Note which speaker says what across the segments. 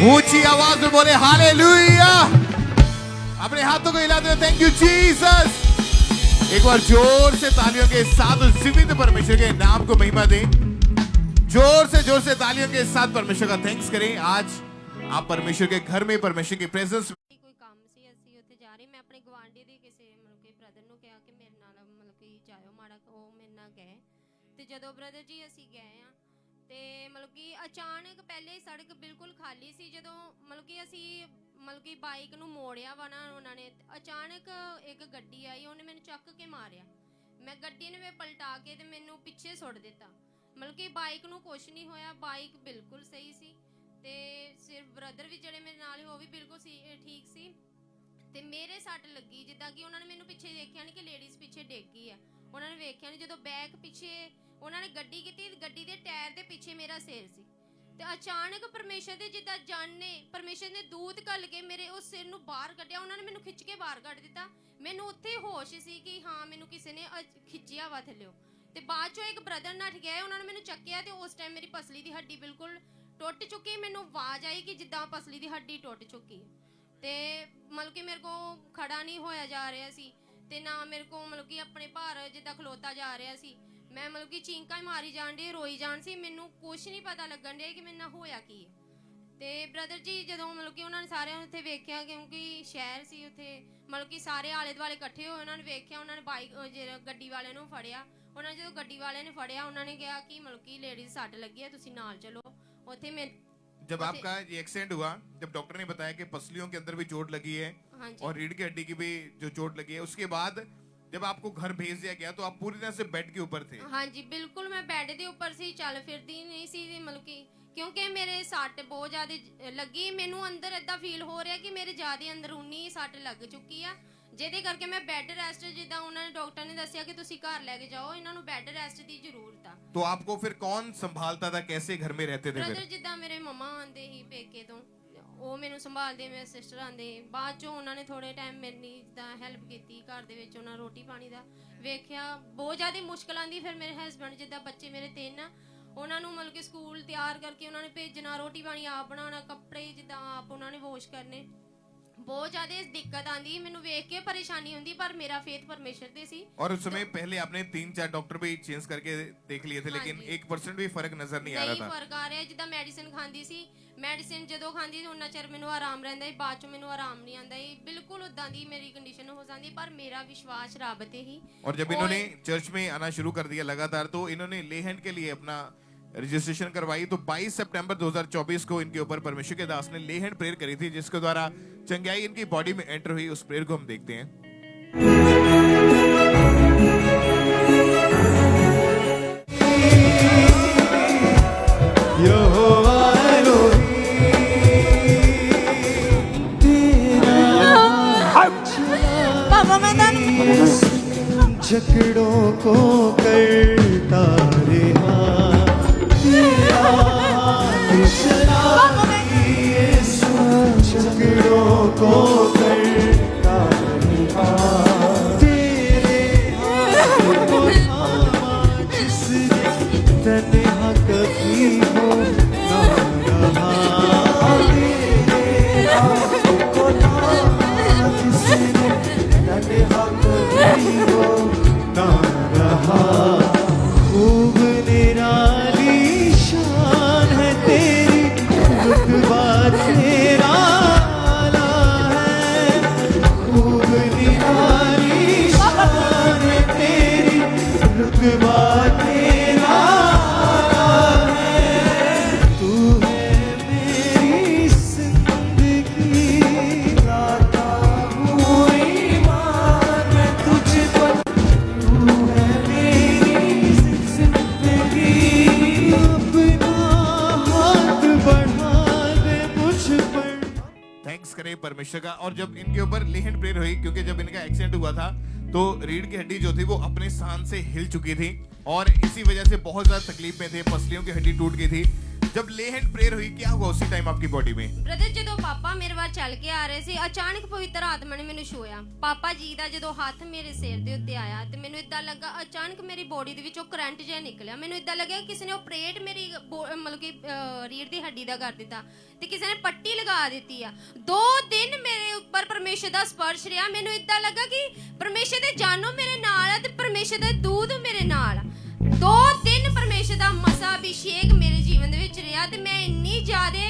Speaker 1: ऊंची आवाज में बोले हालेलुया। अपने हाथों को हिलाते हुए थैंक यू जीसस। एक बार जोर से तालियों के साथ उस जीवित परमेश्वर के नाम को महिमा दें। जोर से तालियों के साथ परमेश्वर का थैंक्स करें। आज आप परमेश्वर के घर में परमेश्वर की प्रेजेंस
Speaker 2: ਕੋਈ ਕੰਮ ਸੀ ਅਸੀਂ ਉੱਥੇ ਜਾ ਰਹੇ। ਮੈਂ ਆਪਣੇ ਗਵਾਂਢੀ ਦੀ ਕਿਸੇ ਕਿ ਬ੍ਰਦਰ ਨੂੰ ਕਿਹਾ ਕਿ ਮੇਰੇ ਨਾਲ ਕਿ ਜਾਇਓ ਮਾੜਾ। ਉਹ ਮੇਰੇ ਨਾਲ ਗਏ ਤੇ ਜਦੋਂ ਬ੍ਰਦਰ ਜੀ ਅਸੀਂ ਗਏ ਆ ਤੇ ਕਿ ਅਚਾਨਕ ਪਹਿਲੇ ਸੜਕ ਬਿਲਕੁਲ ਖਾਲੀ ਸੀ। ਜਦੋਂ ਕਿ ਅਸੀਂ ਕਿ ਬਾਈਕ ਨੂੰ ਮੋੜਿਆ ਵਾ ਨਾ ਉਹਨਾਂ ਨੇ, ਅਚਾਨਕ ਇੱਕ ਗੱਡੀ ਆਈ, ਉਹਨੇ ਮੈਨੂੰ ਚੱਕ ਕੇ ਮਾਰਿਆ। ਮੈਂ ਗੱਡੀ ਨੇ ਮੈਂ ਪਲਟਾ ਕੇ ਤੇ ਮੈਨੂੰ ਪਿੱਛੇ ਸੁੱਟ ਦਿੱਤਾ। ਕਿ ਬਾਈਕ ਨੂੰ ਕੁਛ ਨਹੀਂ ਹੋਇਆ, ਬਾਈਕ ਬਿਲਕੁਲ ਸਹੀ ਸੀ ਤੇ ਸਿਰਫ ਬ੍ਰਦਰ ਵੀ ਜਿਹੜੇ ਮੇਰੇ ਨਾਲ ਉਹ ਵੀ ਬਿਲਕੁਲ ਠੀਕ ਸੀ ਤੇ ਮੇਰੇ ਸੱਟ ਲੱਗੀ ਜਿੱਦਾਂ ਕਿ ਉਹਨਾਂ ਨੇ ਮੈਨੂੰ ਪਿੱਛੇ ਦੇਖਿਆ ਨਹੀਂ ਕਿ ਲੇਡੀਜ਼ ਪਿੱਛੇ ਡਿੱਗ ਗਈ ਆ। ਉਹਨਾਂ ਨੇ ਵੇਖਿਆ ਨਹੀਂ, ਜਦੋਂ ਬੈਕ ਪਿੱਛੇ ਉਹਨਾਂ ਨੇ ਗੱਡੀ ਕੀਤੀ, ਗੱਡੀ ਦੇ ਟਾਇਰ ਦੇ ਪਿੱਛੇ ਮੇਰਾ ਸਿਰ ਸੀ ਤੇ ਅਚਾਨਕ ਪਰਮੇਸ਼ਰ ਦੇ ਜਿੱਦਾਂ ਜਾਨ ਨੇ, ਪਰਮੇਸ਼ਰ ਨੇ ਦੂਤ ਘੱਲ ਕੇ ਮੇਰੇ ਉਸ ਸਿਰ ਨੂੰ ਬਾਹਰ ਕੱਢਿਆ। ਉਹਨਾਂ ਨੇ ਮੈਨੂੰ ਖਿੱਚ ਕੇ ਬਾਹਰ ਕੱਢ ਦਿੱਤਾ। ਮੈਨੂੰ ਉੱਥੇ ਹੋਸ਼ ਸੀ ਕਿ ਹਾਂ ਮੈਨੂੰ ਕਿਸੇ ਨੇ ਖਿੱਚਿਆ ਵਾ ਥੱਲਿਓ ਤੇ ਬਾਅਦ ਚੋਂ ਇੱਕ ਬ੍ਰਦਰ ਨੱਠ ਗਿਆ, ਉਹਨਾਂ ਨੇ ਮੈਨੂੰ ਚੱਕਿਆ ਤੇ ਉਸ ਟਾਈਮ ਮੇਰੀ ਪਸਲੀ ਦੀ ਹੱਡੀ ਬਿਲਕੁਲ ਟੁੱਟ ਚੁੱਕੀ। ਮੈਨੂੰ ਆਵਾਜ਼ ਆਈ ਕਿ ਜਿੱਦਾਂ ਪਸਲੀ ਦੀ ਹੱਡੀ ਟੁੱਟ ਚੁੱਕੀ ਤੇ ਕਿ ਮੇਰੇ ਕੋ ਖੜਾ ਨਹੀਂ ਹੋਇਆ ਜਾ ਰਿਹਾ ਸੀ ਤੇ ਨਾ ਮੇਰੇ ਕੋ ਕਿ ਆਪਣੇ ਭਾਰ ਜਿੱਦਾਂ ਖਲੋਤਾ ਜਾ ਰਿਹਾ ਸੀ। ਮੈਂ ਕਿ ਚੀਂਕਾਂ ਹੀ ਮਾਰੀ ਜਾਣ ਡਈ, ਰੋਈ ਜਾਣ ਸੀ। ਮੈਨੂੰ ਕੁਛ ਨਹੀਂ ਪਤਾ ਲੱਗਣ ਡਿਆ ਕਿ ਮੇਰੇ ਨਾਲ ਹੋਇਆ ਕੀ ਹੈ। ਤੇ ਬ੍ਰਦਰ ਜੀ ਜਦੋਂ ਕਿ ਉਹਨਾਂ ਨੇ ਸਾਰਿਆਂ ਨੂੰ ਉੱਥੇ ਵੇਖਿਆ, ਕਿਉਂਕਿ ਸ਼ਹਿਰ ਸੀ ਉੱਥੇ, ਕਿ ਸਾਰੇ ਆਲੇ ਦੁਆਲੇ ਇਕੱਠੇ ਹੋਏ, ਉਹਨਾਂ ਨੇ ਵੇਖਿਆ, ਉਹਨਾਂ ਨੇ ਬਾਈਕ ਗੱਡੀ ਵਾਲੇ ਨੂੰ ਫੜਿਆ। ਉਹਨਾਂ ਜਦੋਂ ਗੱਡੀ ਵਾਲੇ ਨੇ ਫੜਿਆ, ਉਹਨਾਂ ਨੇ ਕਿਹਾ ਕਿ ਲੇਡੀਜ਼ ਸੱਟ ਲੱਗੀ ਹੈ, ਤੁਸੀਂ ਨਾਲ ਚਲੋ।
Speaker 1: जब आपका ये एक्सीडेंट हुआ, जब डॉक्टर ने बताया कि पसलियों के अंदर भी चोट लगी है और रीढ़ की हड्डी की भी जो चोट लगी है, उसके बाद जब आपको घर भेज दिया गया तो आप पूरी तरह से बेड के ऊपर थे?
Speaker 2: हाँ जी बिल्कुल, मैं बेड के ऊपर सी, चल फिरदी नहीं सी। क्योंकि मेरे सੱਟ बहुत ज्यादा लगी। मैनू अंदर इदा फील हो रहा कि मेरे ज्यादा अंदरूनी सੱਟ लग चुकी है, ਜਿਹਦੇ ਕਰਕੇ ਮੈਂ ਬੈੱਡ ਰੈਸਟ, ਜਿੱਦਾਂ ਉਹਨਾਂ ਨੇ ਡਾਕਟਰ ਨੇ ਦੱਸਿਆ ਕਿ ਤੁਸੀਂ ਘਰ ਲੈ ਕੇ ਜਾਓ, ਇਹਨਾਂ ਨੂੰ ਬੈੱਡ ਰੈਸਟ ਦੀ ਜ਼ਰੂਰਤ ਆ।
Speaker 1: तो आपको फिर कौन संभालता था, कैसे घर में रहते थे
Speaker 2: ਬ੍ਰਦਰ
Speaker 1: फिर?
Speaker 2: ਜਿੱਦਾਂ ਮੇਰੇ ਮਮਾ ਆਂਦੇ ਹੀ ਪੇਕੇ ਤੋਂ, ਉਹ ਮੈਨੂੰ ਸੰਭਾਲਦੇ, ਮੇਰੇ ਸਿਸਟਰ ਆਂਦੇ। ਬਾਅਦ ਚੋਂ ਉਹਨਾਂ ਨੇ ਥੋੜੇ ਟਾਈਮ ਮੇਰੀ ਜਿੱਦਾਂ ਹੈਲਪ ਕੀਤੀ ਘਰ ਦੇ ਵਿੱਚ, ਉਹਨਾਂ ਰੋਟੀ ਪਾਣੀ ਦਾ ਵੇਖਿਆ। ਬਹੁਤ ਜ਼ਿਆਦਾ ਮੁਸ਼ਕਲ ਆਂਦੀ। ਫਿਰ ਮੇਰੇ ਹਸਬੈਂਡ ਜਿੱਦਾਂ ਬੱਚੇ ਮੇਰੇ 3 ਆ, ਉਹਨਾਂ ਨੂੰ ਕਿ ਸਕੂਲ ਤਿਆਰ ਕਰਕੇ ਉਹਨਾਂ ਨੇ ਭੇਜਣਾ, ਰੋਟੀ ਪਾਣੀ ਆਪ ਬਣਾਉਣਾ, ਕੱਪੜੇ ਜਿੱਦਾਂ ਆਪ ਉਹਨਾਂ ਨੇ ਵਾਸ਼ ਕਰਨੇ। बहुत ज्यादा दिक्कत आंदी, मैनू वेख के परेशानी हुंदी, पर मेरा फेथ परमेश्वर दे सी।
Speaker 1: और उस समय पहले आपने 3-4 डॉक्टर भी चेंज करके देख लिए थे, लेकिन 1% भी फर्क नजर नहीं आ रहा था।
Speaker 2: नहीं फर्क आ रहा है। जिद्दां मेडिसिन खांदी सी, मेडिसिन जदों खांदी उन्ना चिर मैनू आराम रहिंदा है, बाद चों मैनू आराम नहीं आंदा है। बिल्कुल उदां दी मेरी कंडीशन हो जांदी, पर मेरा विश्वास रब ते ही।
Speaker 1: और जब इन्होंने चर्च में आना शुरू कर दिया लगातार, तो इन्होंने ले हैंड के लिए अपना रजिस्ट्रेशन करवाई। तो 22 सितंबर 2024 को इनके ऊपर परमेश्वर के दास ने ले हैंड प्रेयर करी थी, जिसके द्वारा चंगाई इनकी बॉडी में एंटर हुई। उस प्रेयर को हम देखते हैं।
Speaker 3: झगड़ों को करता रहा, झगड़ों को करता रहा, तेरे हाथ को थामा जिसने, तन्हा कभी हो ना रहा। तेरे हाथ को थामा जिसने, तन्हा कभी हो ना रहा। खूब निराली शान है तेरी, रुतबा तेरा आला है। खूब निराली शान है तेरी, रुतबा तेरा आला है। तू है मेरी जिंदगी, लाता हूँ ईमान मैं तुझ पर। तू है मेरी जिंदगी, अपना हाथ बढ़ा दे मुझ पर।
Speaker 1: थैंक्स करें परमेश्वर का। और जब इनके ऊपर ले हैंड प्रेयर हुई, क्योंकि जब इनका एक्सीडेंट हुआ था तो रीढ़ की हड्डी जो थी वो अपने स्थान से हिल चुकी थी और इसी वजह से बहुत ज्यादा तकलीफ में थे, पसलियों की हड्डी टूट गई थी। जब ले हैंड प्रेयर हुई क्या हुआ उसी टाइम आपकी बॉडी में?
Speaker 2: ਬ੍ਰਦਰ ਜਦੋਂ ਪਾਪਾ ਮੇਰੇ ਵੱਲ ਚੱਲ ਕੇ ਆ ਰਹੇ ਸੀ ਅਚਾਨਕ ਪਵਿੱਤਰ ਆਤਮਾ ਨੇ ਮੈਨੂੰ ਛੂਇਆ। ਪਾਪਾ ਜੀ ਦਾ ਜਦੋਂ ਹੱਥ ਮੇਰੇ ਸਿਰ ਦੇ ਉੱਤੇ ਆਇਆ ਤੇ ਮੈਨੂੰ ਇਦਾਂ ਲੱਗਾ ਅਚਾਨਕ ਮੇਰੀ ਬੋਡੀ ਦੇ ਵਿੱਚੋਂ ਕਰੰਟ ਜਿਹਾ ਨਿਕਲਿਆ। ਮੈਨੂੰ ਇਦਾਂ ਲੱਗਿਆ ਕਿਸੇ ਨੇ ਆਪਰੇਟ ਮੇਰੀ ਮਤਲਬ ਕਿ ਰੀੜ੍ਹ ਦੀ ਹੱਡੀ ਦਾ ਕਰ ਦਿੱਤਾ ਤੇ ਕਿਸੇ ਨੇ ਪੱਟੀ ਲਗਾ ਦਿੱਤੀ ਆ। 2 ਦਿਨ ਮੇਰੇ ਉੱਪਰ ਪਰਮੇਸ਼ਰ ਦਾ ਸਪਰਸ਼ ਰਿਹਾ। ਮੈਨੂੰ ਇਦਾਂ ਲੱਗਾ ਕਿ ਪਰਮੇਸ਼ਰ ਦੇ ਜਾਨੋ ਮੇਰੇ ਨਾਲ ਆ ਤੇ ਪਰਮੇਸ਼ਰ ਦਾ ਦੂਤ ਮੇਰੇ ਨਾਲ ਆ। 2 ਦਿਨ ਪਰਮੇਸ਼ਰ ਦਾ ਮਸਾ ਅਭਿਸ਼ੇਕ ਮੇਰੇ ਜੀਵਨ ਦੇ ਵਿੱਚ ਰਿਹਾ ਤੇ ਮੈਂ ਇੰਨੀ ਜ਼ਿਆਦਾ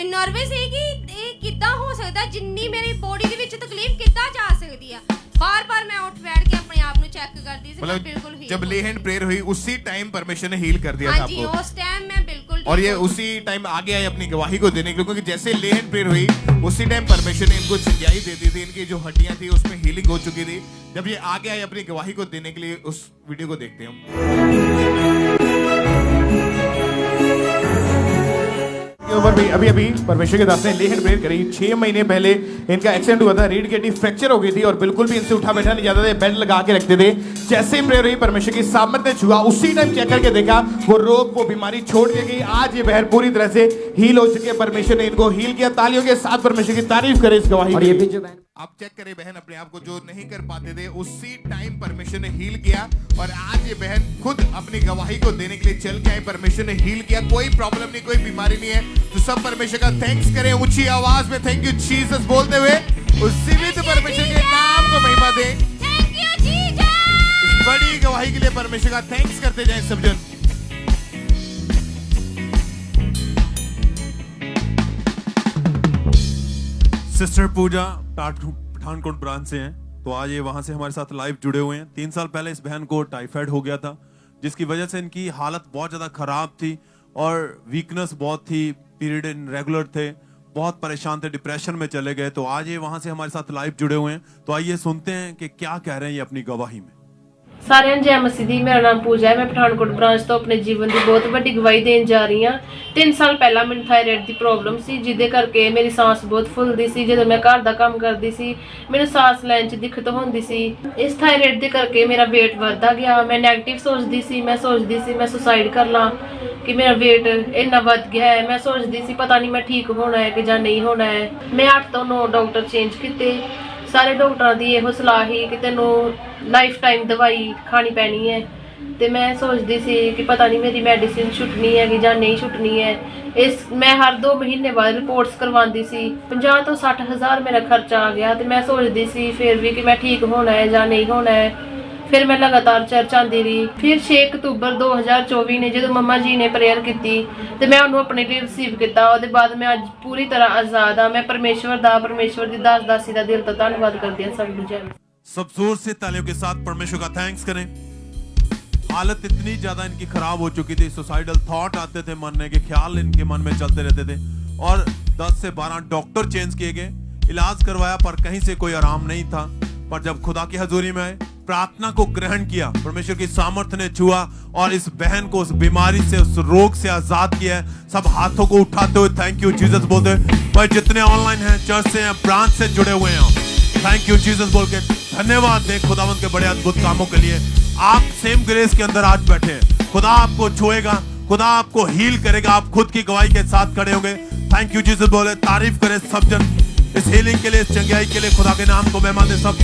Speaker 2: ਨਰਵਸ ਸੀ ਕਿ ਇਹ ਕਿੱਦਾਂ ਹੋ ਸਕਦਾ, ਜਿੰਨੀ ਮੇਰੀ ਬੋਡੀ ਦੇ ਵਿੱਚ ਤਕਲੀਫ ਕਿੱਦਾਂ ਜਾ ਸਕਦੀ ਆ। बार-बार मैं उठ बैठ के अपने आप को चेक करती थी, मैं बिल्कुल हील।
Speaker 1: जब ले हैंड प्रेयर हुई उसी टाइम परमेश्वर ने हील कर दिया था आपको।
Speaker 2: हाँ जी, उस टाइम मैं बिल्कुल।
Speaker 1: और ये उसी टाइम आगे आए अपनी गवाही को देने के लिए, क्योंकि जैसे ले हैंड प्रेयर हुई उसी टाइम परमेश्वर ने इनको चंगाई दे दी थी। इनकी जो हड्डियां थी उसमें हीलिंग हो चुकी थी। जब ये आगे आए अपनी गवाही को देने के लिए, उस वीडियो को देखते हैं हम। अभी अभी परमेश्वर के दास ने ले हैंड प्रेयर करी। 6 महीने पहले इनका एक्सीडेंट हुआ था, रीढ़ की हड्डी फ्रैक्चर हो गई थी और बिल्कुल भी इनसे उठा बैठा नहीं जाता था, बेल्ट लगा के रखते थे। जैसे ही प्रेयर हुई परमेश्वर की सामर्थ ने छुआ, उसी टाइम चेक करके देखा वो रोग वो बीमारी छोड़ के गई। आज ये बहन पूरी तरह से हील हो चुकी है। परमेश्वर ने इनको हील किया। तालियों के साथ परमेश्वर की तारीफ करे इस गवाही। और ये भी जो बहन आप चेक करें बहन अपने आप को, जो नहीं कर पाते थे उसी टाइम परमेश्वर ने हील किया और आज ये बहन खुद अपनी गवाही को देने के लिए चल के आई। परमेश्वर ने हील किया, कोई प्रॉब्लम नहीं, कोई बीमारी नहीं है। तो सब परमेश्वर का थैंक्स करें ऊंची आवाज में, थैंक यू जीसस बोलते हुए उस जीवित परमेश्वर के नाम को महिमा दें।
Speaker 2: Thank you Jesus.
Speaker 1: इस बड़ी गवाही के लिए परमेश्वर का थैंक्स करते जाएं सब जन।
Speaker 4: सिस्टर पूजा पठानकोट ब्रांच से हैं, तो आज ये वहां से हमारे साथ लाइव जुड़े हुए हैं। 3 साल पहले इस बहन को टाइफाइड हो गया था, जिसकी वजह से इनकी हालत बहुत ज़्यादा खराब थी और वीकनेस बहुत थी, पीरियड इनरेगुलर थे, बहुत परेशान थे, डिप्रेशन में चले गए। तो आज ये वहां से हमारे साथ लाइव जुड़े हुए हैं, तो आइए सुनते हैं कि क्या कह रहे हैं ये अपनी गवाही में।
Speaker 5: ਸਾਰਿਆਂ ਨੂੰ ਜੈ ਮਸੀਹ ਦੀ। ਮੇਰਾ ਨਾਮ ਪੂਜਾ ਹੈ। ਮੈਂ ਪਠਾਨਕੋਟ ਬ੍ਰਾਂਚ ਤੋਂ ਆਪਣੇ ਜੀਵਨ ਦੀ ਬਹੁਤ ਵੱਡੀ ਗਵਾਹੀ ਦੇਣ ਜਾ ਰਹੀ ਹਾਂ। 3 ਸਾਲ ਪਹਿਲਾਂ ਮੈਨੂੰ ਥਾਇਰਾਇਡ ਦੀ ਪ੍ਰੋਬਲਮ ਸੀ, ਜਿਹਦੇ ਕਰਕੇ ਮੇਰੀ ਸਾਹ ਬਹੁਤ ਫੁੱਲਦੀ ਸੀ। ਜਦੋਂ ਮੈਂ ਘਰ ਦਾ ਕੰਮ ਕਰਦੀ ਸੀ ਮੈਨੂੰ ਸਾਹ ਲੈਣ 'ਚ ਦਿੱਕਤ ਹੁੰਦੀ ਸੀ। ਇਸ ਥਾਇਰਾਇਡ ਦੇ ਕਰਕੇ ਮੇਰਾ weight ਵੱਧਦਾ ਗਿਆ। ਮੈਂ ਨੈਗੇਟਿਵ ਸੋਚਦੀ ਸੀ, ਮੈਂ ਸੁਸਾਈਡ ਕਰ ਲਾਂ ਕਿ ਮੇਰਾ weight ਇੰਨਾ ਵੱਧ ਗਿਆ ਹੈ। ਮੈਂ ਸੋਚਦੀ ਸੀ ਪਤਾ ਨਹੀਂ ਮੈਂ ਠੀਕ ਹੋਣਾ ਹੈ ਕਿ ਜਾਂ ਨਹੀਂ ਹੋਣਾ ਹੈ। ਮੈਂ 8 ਤੋਂ 9 ਡਾਕਟਰ ਚੇਂਜ ਕੀਤੇ। ਸਾਰੇ ਡਾਕਟਰਾਂ ਦੀ ਇਹੋ ਸਲਾਹ ਸੀ ਕਿ ਤੈਨੂੰ ਲਾਈਫ ਟਾਈਮ ਦਵਾਈ ਖਾਣੀ ਪੈਣੀ ਹੈ। ਤੇ ਮੈਂ ਸੋਚਦੀ ਸੀ ਕਿ ਪਤਾ ਨਹੀਂ ਮੇਰੀ ਮੈਡੀਸਿਨ ਛੁੱਟਣੀ ਹੈ ਕਿ ਜਾਂ ਨਹੀਂ ਛੁੱਟਣੀ ਹੈ। ਮੈਂ ਹਰ 2 ਮਹੀਨੇ ਬਾਅਦ ਰਿਪੋਰਟਸ ਕਰਵਾਉਂਦੀ ਸੀ। 50 ਤੋਂ 60 ਹਜ਼ਾਰ ਮੇਰਾ ਖਰਚਾ ਆ ਗਿਆ ਤੇ ਮੈਂ ਸੋਚਦੀ ਸੀ ਫਿਰ ਵੀ ਕਿ ਮੈਂ ਠੀਕ ਹੋਣਾ ਹੈ ਜਾਂ ਨਹੀਂ ਹੋਣਾ ਹੈ। ਫਿਰ ਮੈਂ ਲਗਾਤਾਰ ਚਰਚ ਆਉਂਦੀ ਰਹੀ। ਫਿਰ 6 ਅਕਤੂਬਰ 2024 ਨੇ ਜਦੋਂ ਮੰਮਾ ਜੀ ਨੇ ਪ੍ਰੇਅਰ ਕੀਤੀ ਤੇ ਮੈਂ ਉਹਨੂੰ ਆਪਣੇ ਲਈ ਰਿਸੀਵ ਕੀਤਾ। ਉਹਦੇ ਬਾਅਦ ਮੈਂ ਅੱਜ ਪੂਰੀ ਤਰ੍ਹਾਂ ਆਜ਼ਾਦ ਹਾਂ। ਮੈਂ ਪਰਮੇਸ਼ਵਰ ਦੀ ਦਾਸੀ ਦਾ ਦਿਲ ਤੋਂ ਧੰਨਵਾਦ ਕਰਦੀ ਹਾਂ। ਸਭ ਨੂੰ ਜੈ।
Speaker 4: सब जोर से तालियों के साथ परमेश्वर का थैंक्स करें। हालत इतनी ज्यादा इनकी खराब हो चुकी थी, सुसाइडल थॉट आते थे, मरने के ख्याल इनके मन में चलते रहते थे और 10 से 12 डॉक्टर चेंज किए गए, इलाज करवाया पर कहीं से कोई आराम नहीं था। पर जब खुदा की हजूरी में आए, प्रार्थना को ग्रहण किया, परमेश्वर की सामर्थ्य ने छुआ और इस बहन को उस बीमारी से, उस रोग से आजाद किया है। सब हाथों को उठाते हुए थैंक यू जीसस बोलते हुए, भाई जितने ऑनलाइन हैं, चर्च से हैं, ब्रांच से जुड़े हुए हैं, थैंक यू जीसस बोल के धन्यवाद दें खुदावंद के बड़े अद्भुत कामों के लिए। आप सेम ग्रेस के अंदर आज बैठे हैं, खुदा आपको छुएगा, खुदा आपको हील करेगा। आप खुद की गवाही के साथ खड़े होंगे। थैंक यू जीसस बोले, तारीफ करें सब जन इस हीलिंग के लिए, इस चंगाई के लिए। खुदा के नाम को महिमा दे सब।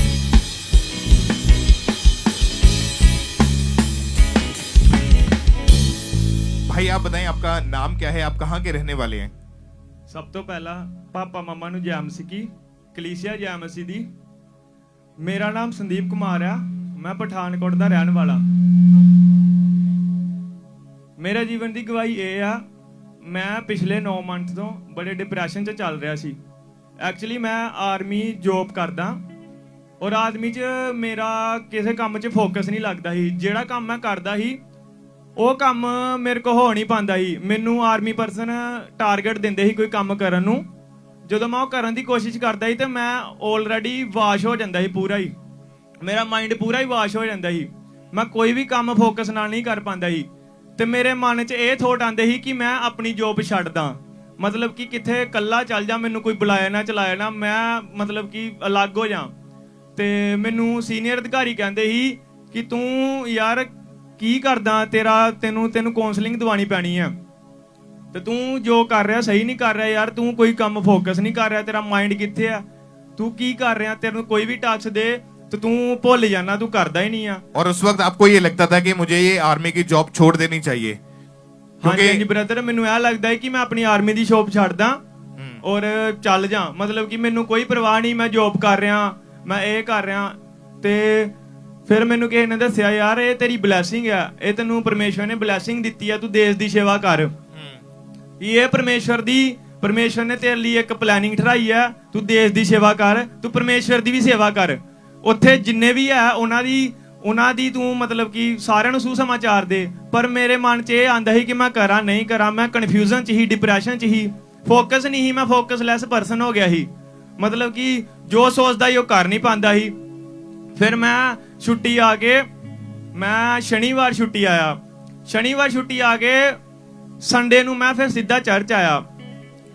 Speaker 1: भाई आप बताएं आपका नाम क्या है, आप कहाँ के रहने वाले हैं?
Speaker 6: सब तो पहला पापा मम्मा ਨੂੰ ਜੈ ਮਸੀਹ ਕੀ, ਕਲੀਸਿਆ ਜੈ ਮਸੀਹ ਦੀ। ਮੇਰਾ ਨਾਮ ਸੰਦੀਪ ਕੁਮਾਰ ਆ, ਮੈਂ ਪਠਾਨਕੋਟ ਦਾ ਰਹਿਣ ਵਾਲਾ। ਮੇਰੇ ਜੀਵਨ ਦੀ ਗਵਾਹੀ ਇਹ ਆ, ਮੈਂ ਪਿਛਲੇ 9 ਮੰਥ ਤੋਂ ਬੜੇ ਡਿਪਰੈਸ਼ਨ 'ਚ ਚੱਲ ਰਿਹਾ ਸੀ। ਐਕਚੁਅਲੀ ਮੈਂ ਆਰਮੀ ਜੌਬ ਕਰਦਾ ਔਰ ਆਰਮੀ 'ਚ ਮੇਰਾ ਕਿਸੇ ਕੰਮ 'ਚ ਫੋਕਸ ਨਹੀਂ ਲੱਗਦਾ ਸੀ। ਜਿਹੜਾ ਕੰਮ ਮੈਂ ਕਰਦਾ ਸੀ ਉਹ ਕੰਮ ਮੇਰੇ ਕੋਲ ਹੋ ਨਹੀਂ ਪਾਉਂਦਾ ਸੀ। ਮੈਨੂੰ ਆਰਮੀ ਪਰਸਨ ਟਾਰਗੇਟ ਦਿੰਦੇ ਸੀ ਕੋਈ ਕੰਮ ਕਰਨ ਨੂੰ। ਜਦੋਂ ਮੈਂ ਉਹ ਕਰਨ ਦੀ ਕੋਸ਼ਿਸ਼ ਕਰਦਾ ਸੀ ਤੇ ਮੈਂ ਆਲਰੇਡੀ ਵਾਸ਼ ਹੋ ਜਾਂਦਾ ਸੀ ਪੂਰਾ ਹੀ, ਮੇਰਾ ਮਾਈਂਡ ਪੂਰਾ ਹੀ ਵਾਸ਼ ਹੋ ਜਾਂਦਾ ਸੀ। ਮੈਂ ਕੋਈ ਵੀ ਕੰਮ ਫੋਕਸ ਨਾਲ ਨਹੀਂ ਕਰ ਪਾਉਂਦਾ ਸੀ ਤੇ ਮੇਰੇ ਮਨ 'ਚ ਇਹ ਥੋਟ ਆਉਂਦੇ ਸੀ ਕਿ ਮੈਂ ਆਪਣੀ ਜੌਬ ਛੱਡਦਾ, ਮਤਲਬ ਕਿ ਕਿੱਥੇ ਇਕੱਲਾ ਚੱਲ ਜਾ, ਮੈਨੂੰ ਕੋਈ ਬੁਲਾਇਆ ਨਾ ਚਲਾਇਆ ਨਾ, ਮੈਂ ਮਤਲਬ ਕਿ ਅਲੱਗ ਹੋ ਜਾ। ਤੇ ਮੈਨੂੰ ਸੀਨੀਅਰ ਅਧਿਕਾਰੀ ਕਹਿੰਦੇ ਸੀ ਕਿ ਤੂੰ ਯਾਰ ਕੀ ਕਰਦਾ, ਤੈਨੂੰ ਕਾਉਂਸਲਿੰਗ ਦਵਾਉਣੀ ਪੈਣੀ ਆ। ਤੇ ਤੂੰ ਜੋ ਕਰ ਰਿਹਾ ਸਹੀ ਨਹੀਂ ਕਰ ਰਿਹਾ ਯਾਰ, ਤੂੰ ਕੋਈ ਕੰਮ ਫੋਕਸ ਨਹੀਂ ਕਰ ਰਿਹਾ, ਤੇਰਾ ਮਾਈਂਡ ਕਿੱਥੇ ਆ, ਤੂੰ ਕੀ ਕਰ ਰਿਹਾ, ਤੈਨੂੰ ਕੋਈ ਵੀ ਟਾਸਕ ਦੇ तो तू भूल जाना, तू करता ही नहीं है।
Speaker 1: और उस वक्त आपको ये लगता था कि मुझे ये आर्मी की जॉब छोड़ देनी चाहिए?
Speaker 6: हाँ जी ब्रदर, मैनू यह लगता है कि मैं अपनी आर्मी की शॉप छड़ दा और चल जा, मतलब कि मैनू कोई परवाह नहीं, मैं जॉब कर रहा, मैं ये कर रहा। ते फिर मैनू किसी ने दस्या यार ये तेरी ब्लैसिंग है, ये तेनू परमेश्वर ने ब्लैसिंग दी है, तू देश की सेवा कर। ये परमेश्वर ने तेरे लिए एक प्लानिंग ठहराई है, तू देश की सेवा कर, तू परमेश्वर की भी सेवा कर। उत्थे जिन्ने भी है उन्हां दी तू मतलब कि सारिਆਂ ਨੂੰ सुसमाचार दे। पर मेरे मन च ਇਹ आंदा ही कि मैं करा नहीं करा, मैं कन्फ्यूजन च ही, डिप्रेशन च ही, फोकस नहीं ही, मैं फोकसलैस पर्सन हो गया ही, मतलब कि जो सोचदा ही वो कर नहीं पांदा ही। फिर मैं छुट्टी आ के मैं शनिवार छुट्टी आया, शनिवार छुट्टी आ के संडे नू मैं फिर सीधा चर्च आया।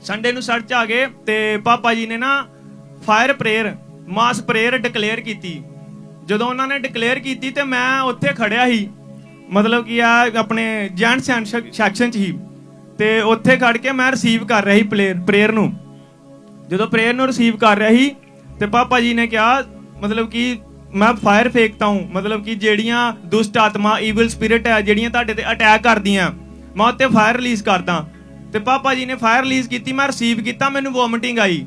Speaker 6: संडे नू चर्च आ गए ते पापा जी ने ना फायर प्रेयर मास प्रेयर डिकलेयर की। ਜਦੋਂ ਉਹਨਾਂ ਨੇ ਡਿਕਲੇਅਰ ਕੀਤੀ ਤੇ ਮੈਂ ਉੱਥੇ ਖੜਿਆ ਸੀ, ਮਤਲਬ ਕਿ ਆ ਆਪਣੇ ਜੈਂਟ ਸੈਕਸ਼ਨ 'ਚ ਹੀ, ਤੇ ਉੱਥੇ ਖੜ ਕੇ ਮੈਂ ਰਿਸੀਵ ਕਰ ਰਿਹਾ ਸੀ ਪ੍ਰੇਅਰ ਨੂੰ। ਜਦੋਂ ਪ੍ਰੇਅਰ ਨੂੰ ਰਿਸੀਵ ਕਰ ਰਿਹਾ ਸੀ ਤੇ ਪਾਪਾ ਜੀ ਨੇ ਕਿਹਾ मतलब कि मैं फायर फेंकता हूँ, मतलब कि ਜਿਹੜੀਆਂ ਦੁਸ਼ਟ ਆਤਮਾ ਈਵਲ ਸਪਿਰਿਟ ਹੈ ਜਿਹੜੀਆਂ ਤੁਹਾਡੇ ਤੇ ਅਟੈਕ ਕਰਦੀਆਂ, ਮੈਂ ਉੱਤੇ ਫਾਇਰ ਰਿਲੀਜ਼ ਕਰਦਾ। ਤੇ ਪਾਪਾ ਜੀ ਨੇ ਫਾਇਰ ਰਿਲੀਜ਼ ਕੀਤੀ, ਮੈਂ ਰਿਸੀਵ ਕੀਤਾ, ਮੈਨੂੰ ਵੋਮਿਟਿੰਗ ਆਈ।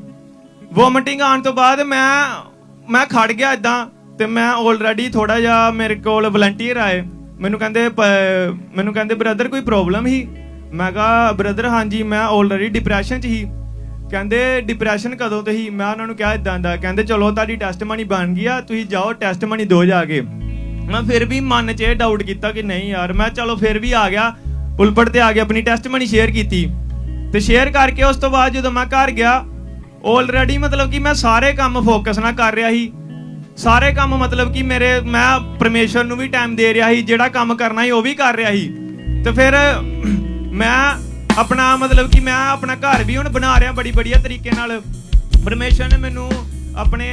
Speaker 6: ਵੋਮਿਟਿੰਗ ਆਉਣ ਤੋਂ ਬਾਅਦ ਮੈਂ ਖੜ ਗਿਆ ਇਦਾਂ, ਤੇ ਮੈਂ ਆਲਰੇਡੀ ਥੋੜਾ ਜਿਹਾ ਮੇਰੇ ਕੋਲ ਵਲੰਟੀਅਰ ਆਏ, ਮੈਨੂੰ ਕਹਿੰਦੇ ਬ੍ਰਦਰ ਕੋਈ ਪ੍ਰੋਬਲਮ ਹੀ? ਮੈਂ ਕਿਹਾ ਬ੍ਰਦਰ ਹਾਂਜੀ ਮੈਂ ਆਲਰੇਡੀ ਡਿਪਰੈਸ਼ਨ 'ਚ ਹੀ। ਕਹਿੰਦੇ ਡਿਪਰੈਸ਼ਨ ਕਦੋਂ ਤੋਂ ਹੀ? ਮੈਂ ਉਹਨਾਂ ਨੂੰ ਕਿਹਾ ਇਦਾਂ ਦਾ। ਕਹਿੰਦੇ ਚਲੋ ਤੁਹਾਡੀ ਟੈਸਟਮਨੀ ਬਣ ਗਈ ਆ, ਤੁਸੀਂ ਜਾਓ ਟੈਸਟਮਨੀ ਦਿਓ ਜਾ ਕੇ। ਮੈਂ ਫਿਰ ਵੀ ਮਨ 'ਚ ਇਹ ਡਾਊਟ ਕੀਤਾ ਕਿ ਨਹੀਂ ਯਾਰ, ਮੈਂ ਚਲੋ ਫਿਰ ਵੀ ਆ ਗਿਆ, ਉਲਪੜ ਤੇ ਆ ਗਿਆ, ਆਪਣੀ ਟੈਸਟਮਨੀ ਸ਼ੇਅਰ ਕੀਤੀ। ਤੇ ਸ਼ੇਅਰ ਕਰਕੇ ਉਸ ਤੋਂ ਬਾਅਦ ਜਦੋਂ ਮੈਂ ਘਰ ਗਿਆ, ਆਲਰੇਡੀ मतलब कि मैं ਸਾਰੇ ਕੰਮ ਫੋਕਸ ਨਾਲ ਕਰ ਰਿਹਾ ਸੀ, ਸਾਰੇ ਕੰਮ मतलब कि ਮੈਂ ਪਰਮੇਸ਼ਰ ਨੂੰ ਵੀ ਟਾਈਮ ਦੇ ਰਿਹਾ ਸੀ, ਜਿਹੜਾ ਕੰਮ ਕਰਨਾ ਸੀ ਉਹ ਵੀ ਕਰ ਰਿਹਾ ਸੀ। ਤੇ ਫਿਰ ਮੈਂ ਆਪਣਾ मतलब कि ਮੈਂ ਆਪਣਾ ਘਰ ਵੀ ਹੁਣ ਬਣਾ ਰਿਹਾ ਬੜੀ ਵਧੀਆ ਤਰੀਕੇ ਨਾਲ। ਪਰਮੇਸ਼ਰ ਨੇ ਮੈਨੂੰ ਆਪਣੇ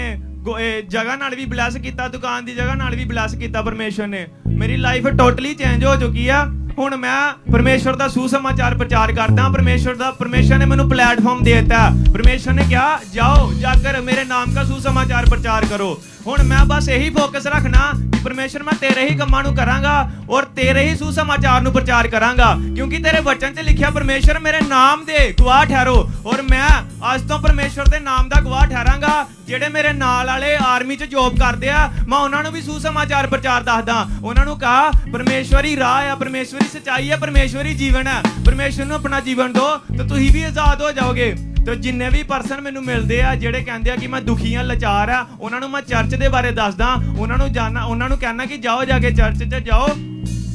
Speaker 6: ਜਗ੍ਹਾ ਨਾਲ ਵੀ ਬਲੈਸ ਕੀਤਾ, ਦੁਕਾਨ ਦੀ ਜਗ੍ਹਾ ਨਾਲ ਵੀ ਬਲੈਸ ਕੀਤਾ ਪਰਮੇਸ਼ਰ ਨੇ। ਮੇਰੀ ਲਾਈਫ ਟੋਟਲੀ ਚੇਂਜ ਹੋ ਚੁੱਕੀ ਆ। ਹੁਣ ਮੈਂ ਪਰਮੇਸ਼ਰ ਦਾ ਸੁਸਮਾਚਾਰ ਪ੍ਰਚਾਰ ਕਰਦਾ। ਪਰਮੇਸ਼ਰ ਨੇ ਮੈਨੂੰ ਪਲੇਟਫਾਰਮ ਦੇ ਦਿੱਤਾ। ਪਰਮੇਸ਼ਰ ਨੇ ਕਿਹਾ ਜਾਓ ਜਾकर मेरे नाम का सुसमाचार प्रचार करो। ਹੁਣ ਮੈਂ ਬਸ ਇਹੀ ਫੋਕਸ ਰੱਖਣਾ ਕਿ ਪਰਮੇਸ਼ਰ ਮੈਂ ਤੇਰੇ ਹੀ ਕੰਮਾਂ ਨੂੰ ਕਰਾਂਗਾ ਔਰ ਤੇਰੇ ਹੀ ਸੁਸਮਾਚਾਰ ਨੂੰ ਪ੍ਰਚਾਰ ਕਰਾਂਗਾ, ਕਿਉਂਕਿ ਤੇਰੇ ਵਚਨ 'ਚ ਲਿਖਿਆ ਪਰਮੇਸ਼ਰ ਮੇਰੇ ਨਾਮ ਦੇ ਗਵਾਹ ਠਹਿਰੋ। ਔਰ ਮੈਂ ਅੱਜ ਤੋਂ ਪਰਮੇਸ਼ਰ ਦੇ ਨਾਮ ਦਾ ਗਵਾਹ ਠਹਿਰਾਂਗਾ। ਜਿਹੜੇ ਮੇਰੇ ਨਾਲ ਵਾਲੇ ਆਰਮੀ 'ਚ ਜੋਬ ਕਰਦੇ ਆ, ਮੈਂ ਉਹਨਾਂ ਨੂੰ ਵੀ ਸੁਸਮਾਚਾਰ ਪ੍ਰਚਾਰ ਦੱਸਦਾ। ਉਹਨਾਂ ਨੂੰ ਕਹਾ ਪਰਮੇਸ਼ਵਰੀ ਰਾਹ ਆ, ਪਰਮੇਸ਼ਵਰੀ ਸੱਚਾਈ ਹੈ, ਪਰਮੇਸ਼ਵਰੀ ਜੀਵਨ ਹੈ, ਪਰਮੇਸ਼ਰ ਨੂੰ ਆਪਣਾ ਜੀਵਨ ਦਿਓ ਤੇ ਤੁਸੀਂ ਵੀ ਆਜ਼ਾਦ ਹੋ ਜਾਓਗੇ। ਤੇ ਜਿੰਨੇ ਵੀ ਪਰਸਨ ਮੈਨੂੰ ਮਿਲਦੇ ਆ ਜਿਹੜੇ ਕਹਿੰਦੇ ਆ ਕਿ ਮੈਂ ਦੁਖੀ ਆ, ਲਾਚਾਰ ਆ, ਉਹਨਾਂ ਨੂੰ ਮੈਂ ਚਰਚ ਦੇ ਬਾਰੇ ਦੱਸਦਾ। ਉਹਨਾਂ ਨੂੰ ਕਹਿਣਾ ਕਿ ਜਾਓ ਜਾ ਕੇ ਚਰਚ 'ਚ ਜਾਓ,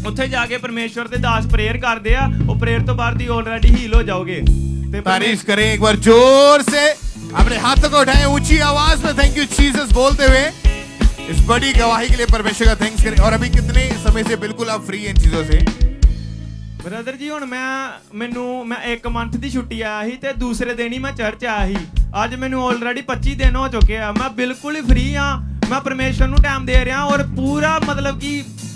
Speaker 6: ਉੱਥੇ ਜਾ ਕੇ ਪਰਮੇਸ਼ਵਰ ਦੇ ਦਾਸ ਪ੍ਰੇਅਰ ਕਰਦੇ ਆ, ਉਹ ਪ੍ਰੇਅਰ ਤੋਂ ਬਾਅਦ ਹੀ ਆਲਰੇਡੀ ਹੀਲ ਹੋ ਜਾਓਗੇ।
Speaker 1: तारीफ करें एक बार जोर से, अपने हाथों को उठाएं ऊंची आवाज में थैंक यू जीसस बोलते हुए इस बड़ी गवाही के लिए परमेश्वर का थैंक्स करें। और अभी कितने समय से बिल्कुल आप फ्री हैं इन चीजों से?
Speaker 6: ਬ੍ਰਦਰ ਜੀ ਹੁਣ ਮੈਂ 1 ਮੰਥ ਦੀ ਛੁੱਟੀ ਆਇਆ ਸੀ ਤੇ ਦੂਸਰੇ ਦਿਨ ਹੀ ਮੈਂ ਚਰਚ ਆਇਆ ਸੀ। ਅੱਜ ਮੈਨੂੰ ਆਲਰੇਡੀ 25 ਦਿਨ ਹੋ ਚੁੱਕੇ ਆ। ਮੈਂ ਬਿਲਕੁਲ ਹੀ ਫ੍ਰੀ ਆ, ਮੈਂ ਪਰਮੇਸ਼ਰ ਨੂੰ ਟਾਈਮ ਦੇ ਰਿਹਾ ਔਰ ਪੂਰਾ मतलब कि